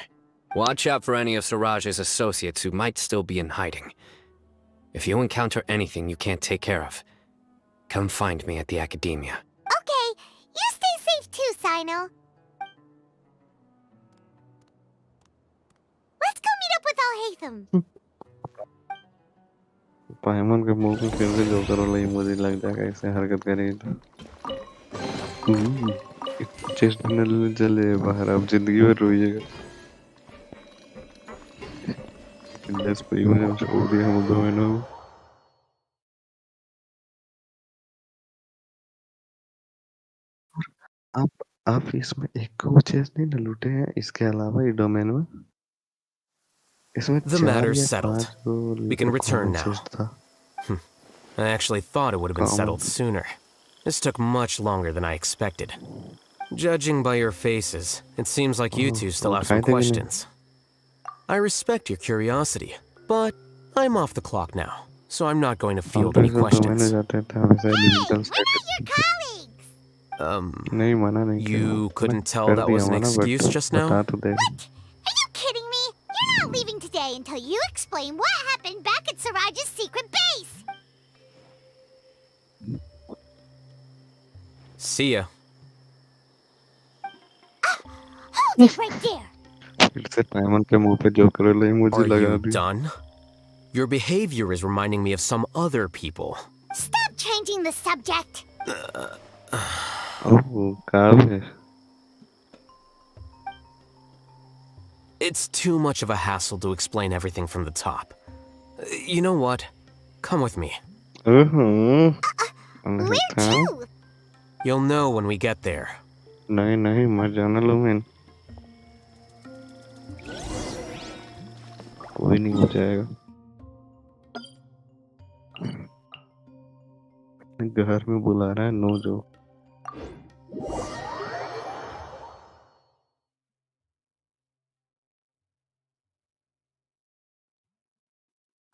Watch out for any of Siraj's associates who might still be in hiding. If you encounter anything you can't take care of, come find me at the Academia. Okay, you stay safe too, Sino. Let's go meet up with Alhaitham. पाइमन के मुंह में फिर से joker वाला emoji लग जाएगा ऐसे हरकत करेगी तो. चेस्ट बनने चले बाहर आप जिंदगी भर रोइएगा. इंडस प्रीमियम छोड़ दिया हम दोनों. आप इसमें एक को चेस्ट नहीं ना लूटे हैं इसके अलावा ये डोमेन में. इसमें The matter's settled. We can return now. I actually thought it would have been settled sooner. This took much longer than I expected. Judging by your faces, it seems like you two still have some questions. I respect your curiosity, but I'm off the clock now, so I'm not going to field any questions. Hey, we're not your colleagues! You couldn't tell that was an excuse just now? What? Are you kidding me? You're not leaving today until you explain what happened back at Siraj's secret base! See ya. Hold it right there! Are you done? Your behavior is reminding me of some other people. Stop changing the subject! It's too much of a hassle to explain everything from the top. You know what? Come with me. Where to? You'll know when we get there. नहीं मर जाना lumen कोई नहीं हो जाएगा घर में बुला रहा है नो जो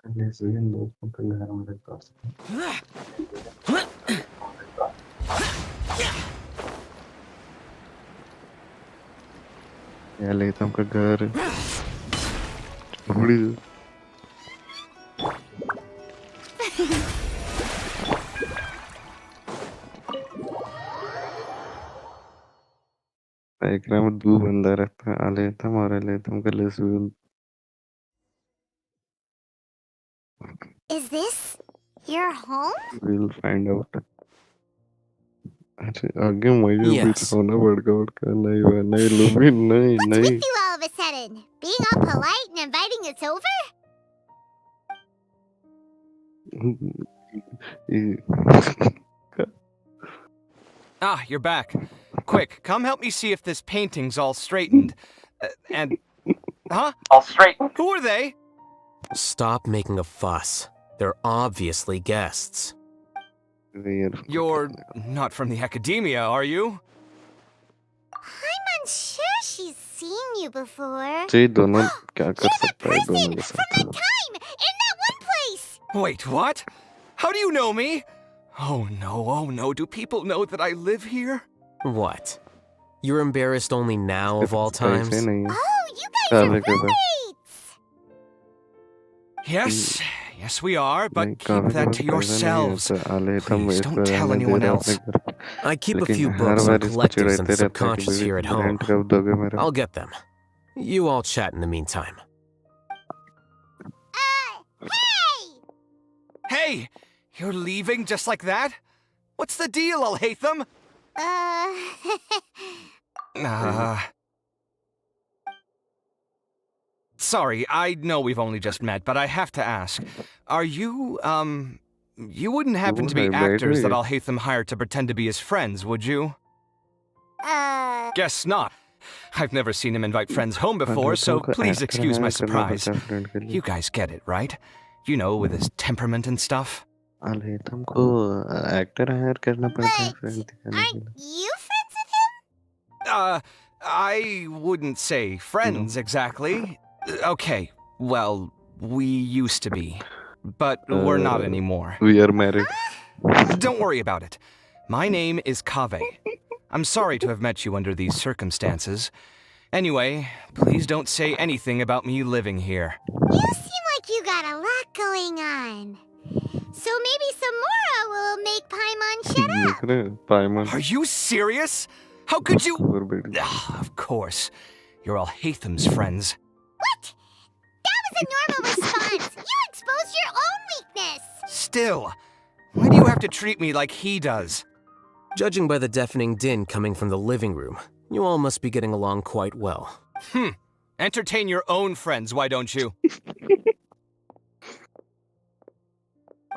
दोस्तों के घर में रहता Alhaitham का घर बड़ी एकरा में दो बंदा रहता है Alhaitham और Alhaitham का लेसुल Is this your home? We'll find out. अच्छा आगे मुझे भी सोना बड़का नहीं लूमिन नहीं What's with you all of a sudden? Being all polite and inviting us over? Ah, you're back. Quick, come help me see if this painting's all straightened. Huh? All straight. Who are they? Stop making a fuss. They're obviously guests. You're not from the academia, are you? I'm unsure she's seen you before. जी दोनों क्या कर You're the सकता है दोनों person के from साथ that time in that one place. Wait, what? How do you know me? Oh no, do people know that I live here? What? You're embarrassed only now of all times? Oh, you guys are roommates. Yes, we are, but keep that to yourselves. Please don't tell anyone else. I keep a few books on collectives and the subconscious here at home. I'll get them. You all chat in the meantime. Hey! You're leaving just like that? What's the deal, Alhaitham? Sorry, I know we've only just met, but I have to ask. Are you, you wouldn't happen to be actors that Alhaitham hired to pretend to be his friends, would you? Guess not. I've never seen him invite friends home before, so please excuse my surprise. You guys get it, right? You know, with his temperament and stuff. Alhaitham को actor hire करना पड़ता है friend दिखाने के लिए. Aren't you friends with him? I wouldn't say friends exactly. Okay, well, we used to be, but we're not anymore. We are married. Don't worry about it. My name is Kaveh. I'm sorry to have met you under these circumstances. Anyway, please don't say anything about me living here. You seem like you got a lot going on. So maybe Samora will make Paimon shut up. Are you serious? How could you? Of course. You're Alhaitham's friends. What? That was a normal response. You exposed your own weakness. Still, why do you have to treat me like he does? Judging by the deafening din coming from the living room, you all must be getting along quite well. Entertain your own friends, why don't you?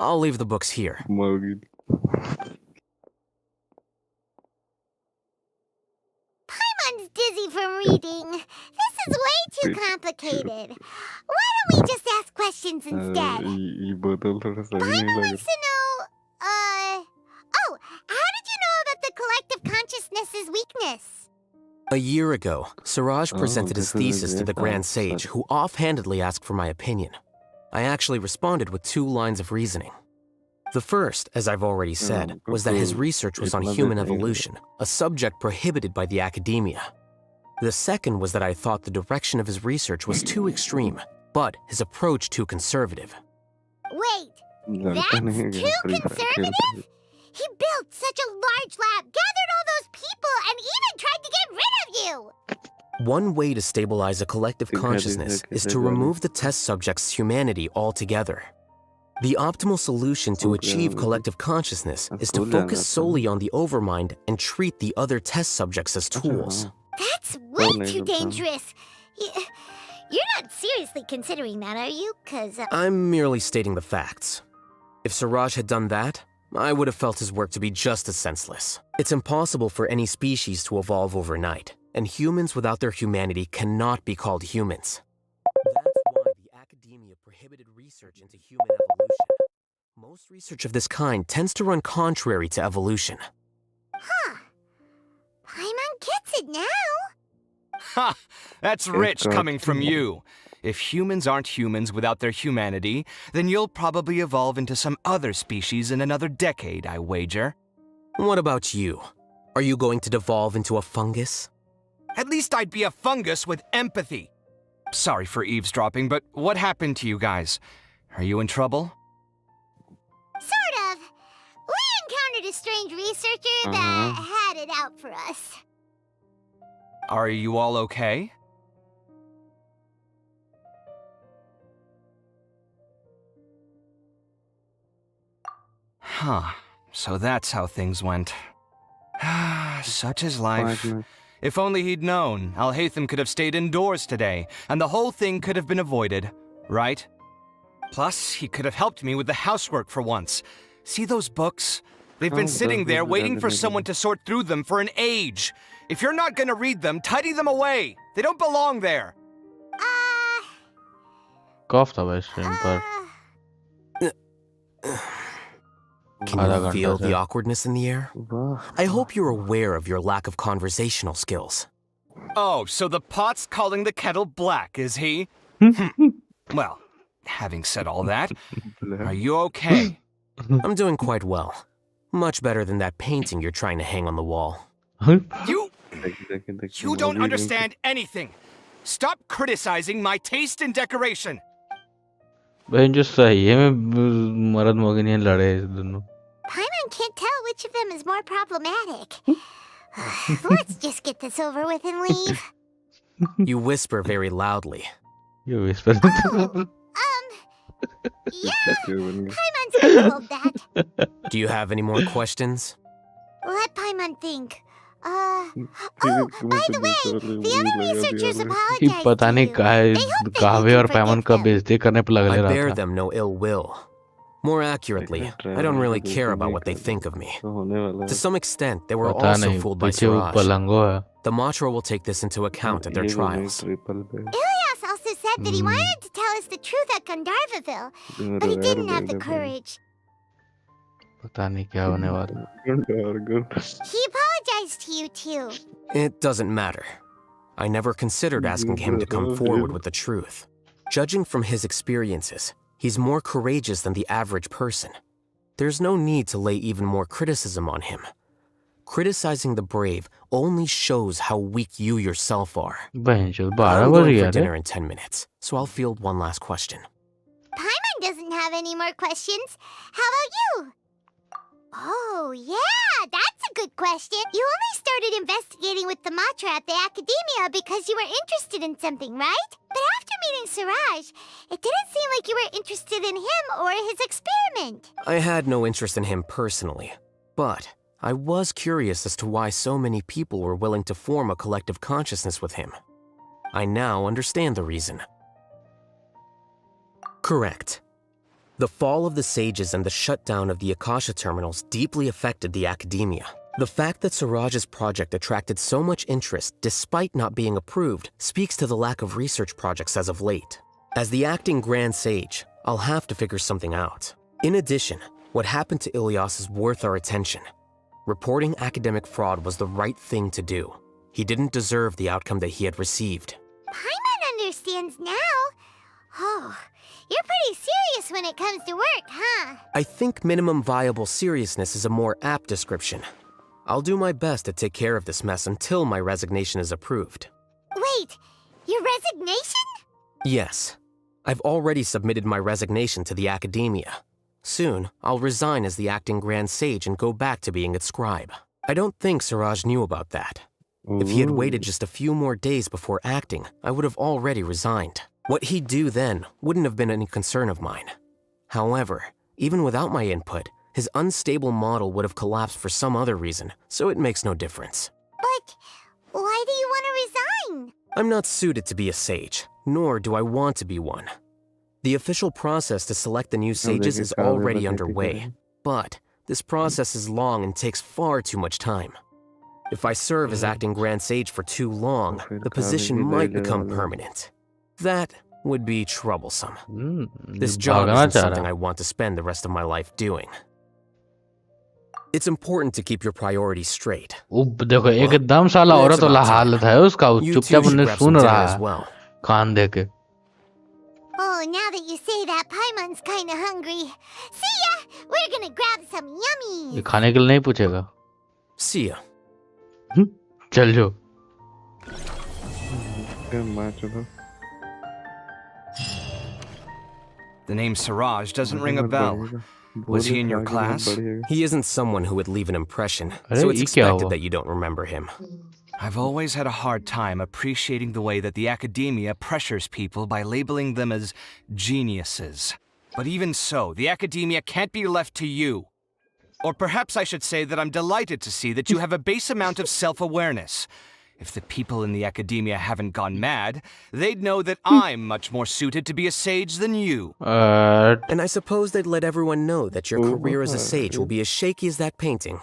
I'll leave the books here. Paimon's dizzy from reading. This is way too complicated. Why don't we just ask questions questions instead. Paimon wants to know, oh, how did you know about the collective consciousness's weakness? A year ago, Chirag presented his thesis to the Grand Sage, who offhandedly asked for my opinion. I actually responded with 2 lines of reasoning. The first, as I've already said, was that his research was on human evolution, a subject prohibited by the academia. The second was that I thought the direction of his research was too extreme, but his approach too conservative. Wait, that's too conservative? He built such a large lab, gathered all those people, and even tried to get rid of you! One way to stabilize a collective consciousness is to remove the test subject's humanity altogether. The optimal solution to achieve collective consciousness is to focus solely on the overmind and treat the other test subjects as tools. That's way too dangerous. You're not seriously considering that, are you? 'Cause I'm merely stating the facts. If Chirag had done that, I would have felt his work to be just as senseless. It's impossible for any species to evolve overnight, and humans without their humanity cannot be called humans. That's why the academia prohibited research into human evolution. Most research of this kind tends to run contrary to evolution. Huh. Paimon gets it now. Ha! That's rich coming from you. If humans aren't humans without their humanity, then you'll probably evolve into some other species in another decade, I wager. What about you? Are you going to devolve into a fungus? At least I'd be a fungus with empathy. Sorry for eavesdropping, but what happened to you guys? Are you in trouble? Sort of. We encountered a strange researcher that had it out for us. Are you all okay? Huh. So that's how things went. Such is life. If only he'd known, Alhaitham could have stayed indoors today, and the whole thing could have been avoided, right? Plus, he could have helped me with the housework for once. See those books? They've been sitting there waiting for someone to sort through them for an age. If you're not gonna read them, tidy them away. They don't belong there. Can you feel the awkwardness in the air? I hope you're aware of your lack of conversational skills. Oh, so the pot's calling the kettle black, is he? Well, having said all that, are you okay? I'm doing quite well. Much better than that painting you're trying to hang on the wall. You don't understand anything. Stop criticizing my taste in decoration. Paimon can't tell which of them is more problematic. Let's just get this over with and leave. You whisper very loudly. Yeah, Paimon's controlled that. Do you have any more questions? Let Paimon think. Oh, by the way, the other researchers apologized to you. I bear them no ill will. More accurately, I don't really care about what they think of me. To some extent, they were also fooled by Chirag. The Matra will take this into account at their trials. Ilias also said that he wanted to tell us the truth at Gandharvaville, but he didn't have the courage. He apologized to you too. It doesn't matter. I never considered asking him to come forward with the truth. Judging from his experiences, he's more courageous than the average person. There's no need to lay even more criticism on him. Criticizing the brave only shows how weak you yourself are. I'm going for dinner in 10 minutes, so I'll field one last question. Paimon doesn't have any more questions. How about you? Oh, yeah, that's a good question. You only started investigating with the Matra at the Academia because you were interested in something, right? But after meeting Chirag, it didn't seem like you were interested in him or his experiment. I had no interest in him personally, but I was curious as to why so many people were willing to form a collective consciousness with him. I now understand the reason. Correct. The fall of the sages and the shutdown of the Akasha terminals deeply affected the academia. The fact that Chirag's project attracted so much interest despite not being approved speaks to the lack of research projects as of late. As the acting Grand Sage, I'll have to figure something out. In addition, what happened to Ilias is worth our attention. Reporting academic fraud was the right thing to do. He didn't deserve the outcome that he had received. Paimon understands now. Oh, you're pretty serious when it comes to work, huh? I think minimum viable seriousness is a more apt description. I'll do my best to take care of this mess until my resignation is approved. Wait, your resignation? Yes. I've already submitted my resignation to the academia. Soon, I'll resign as the acting Grand Sage and go back to being its scribe. I don't think Chirag knew about that. If he had waited just a few more days before acting, I would have already resigned. What he'd do then wouldn't have been any concern of mine. However, even without my input, his unstable model would have collapsed for some other reason, so it makes no difference. But why do you want to resign? I'm not suited to be a sage, nor do I want to be one. The official process to select the new sages is already underway, but this process is long and takes far too much time. If I serve as acting Grand Sage for too long, the position might become permanent. That would be troublesome. This job isn't something I want to spend the rest of my life doing. It's important to keep your priorities straight. देखो एकदम साला औरत वाला हालत है उसका, चुपचाप उन्हें सुन रहा है कान देके. Oh, now that you say that, Paimon's kinda hungry. See ya! We're gonna grab some yummies! ये खाने के लिए नहीं पूछेगा. See ya. चल जो. The name Chirag doesn't ring a bell. Was he in your class? He isn't someone who would leave an impression, so it's expected that you don't remember him. I've always had a hard time appreciating the way that the academia pressures people by labeling them as geniuses. But even so, the academia can't be left to you. Or perhaps I should say that I'm delighted to see that you have a base amount of self-awareness. If the people in the academia haven't gone mad, they'd know that I'm much more suited to be a sage than you. And I suppose they'd let everyone know that your career as a sage will be as shaky as that painting.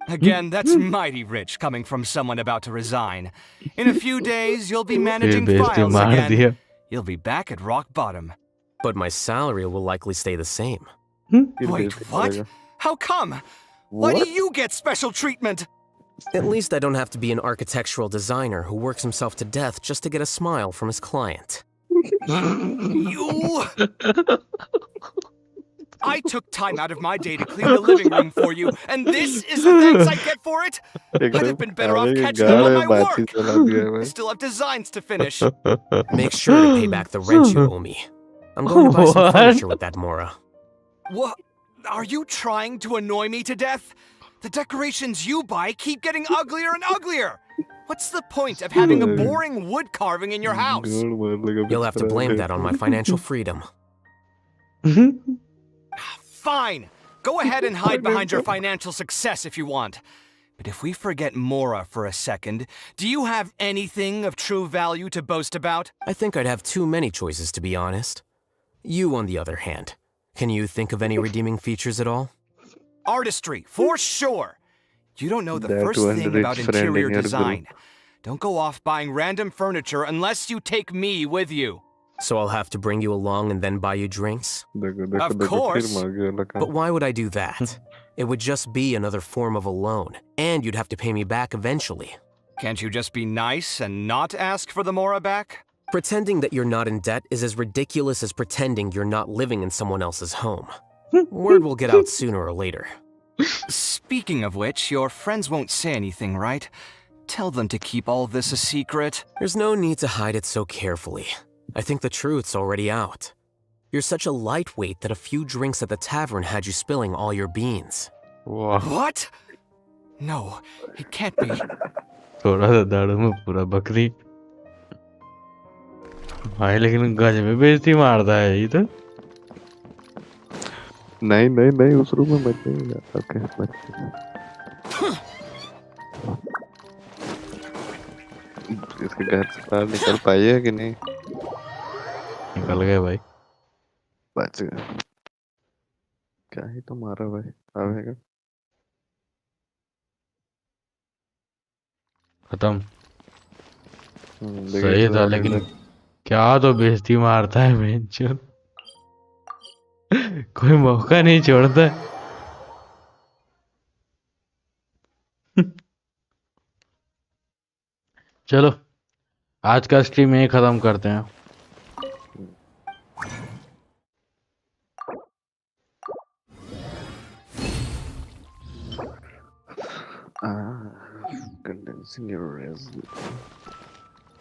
Again, that's mighty rich coming from someone about to resign. In a few days, you'll be managing files again. You'll be back at rock bottom. But my salary will likely stay the same. Wait, what? How come? Why do you get special treatment? At least I don't have to be an architectural designer who works himself to death just to get a smile from his client. You... I took time out of my day to clean the living room for you, and this is the thanks I get for it? I'd have been better off catching up on my work. I still have designs to finish. Make sure to pay back the rent you owe me. I'm going to buy some furniture with that, Mora. What? Are you trying to annoy me to death? The decorations you buy keep getting uglier and uglier. What's the point of having a boring wood carving in your house? You'll have to blame that on my financial freedom. Fine. Go ahead and hide behind your financial success if you want. But if we forget Mora for a second, do you have anything of true value to boast about? I think I'd have too many choices, to be honest. You, on the other hand, can you think of any redeeming features at all? Artistry, for sure. You don't know the first thing about interior design. Don't go off buying random furniture unless you take me with you. So I'll have to bring you along and then buy you drinks? Of course. But why would I do that? It would just be another form of a loan, and you'd have to pay me back eventually. Can't you just be nice and not ask for the Mora back? Pretending that you're not in debt is as ridiculous as pretending you're not living in someone else's home. Word will get out sooner or later. Speaking of which, your friends won't say anything, right? Tell them to keep all this a secret. There's no need to hide it so carefully. I think the truth's already out. You're such a lightweight that a few drinks at the tavern had you spilling all your beans. What? No, it can't be. थोड़ा सा दाढ़ों में पूरा बकरी भाई लेकिन गज में बेइज्जती मारता है ये तो नहीं नहीं नहीं उस रूम में मत नहीं ओके मत इसके घर से बाहर निकल पाई है कि नहीं निकल गए भाई बच गए क्या ही तो मारा भाई आवेगा खत्म सही था लेकिन क्या तो बेइज्जती मारता है बेंचो कोई मौका नहीं छोड़ता। चलो आज का स्ट्रीम यही खत्म करते हैं।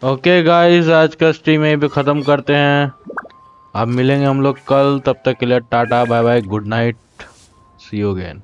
ओके गाइस, आज का स्ट्रीम यहीं पे खत्म करते हैं। अब मिलेंगे हम लोग कल, तब तक के लिए tata bye bye, good night, see you again.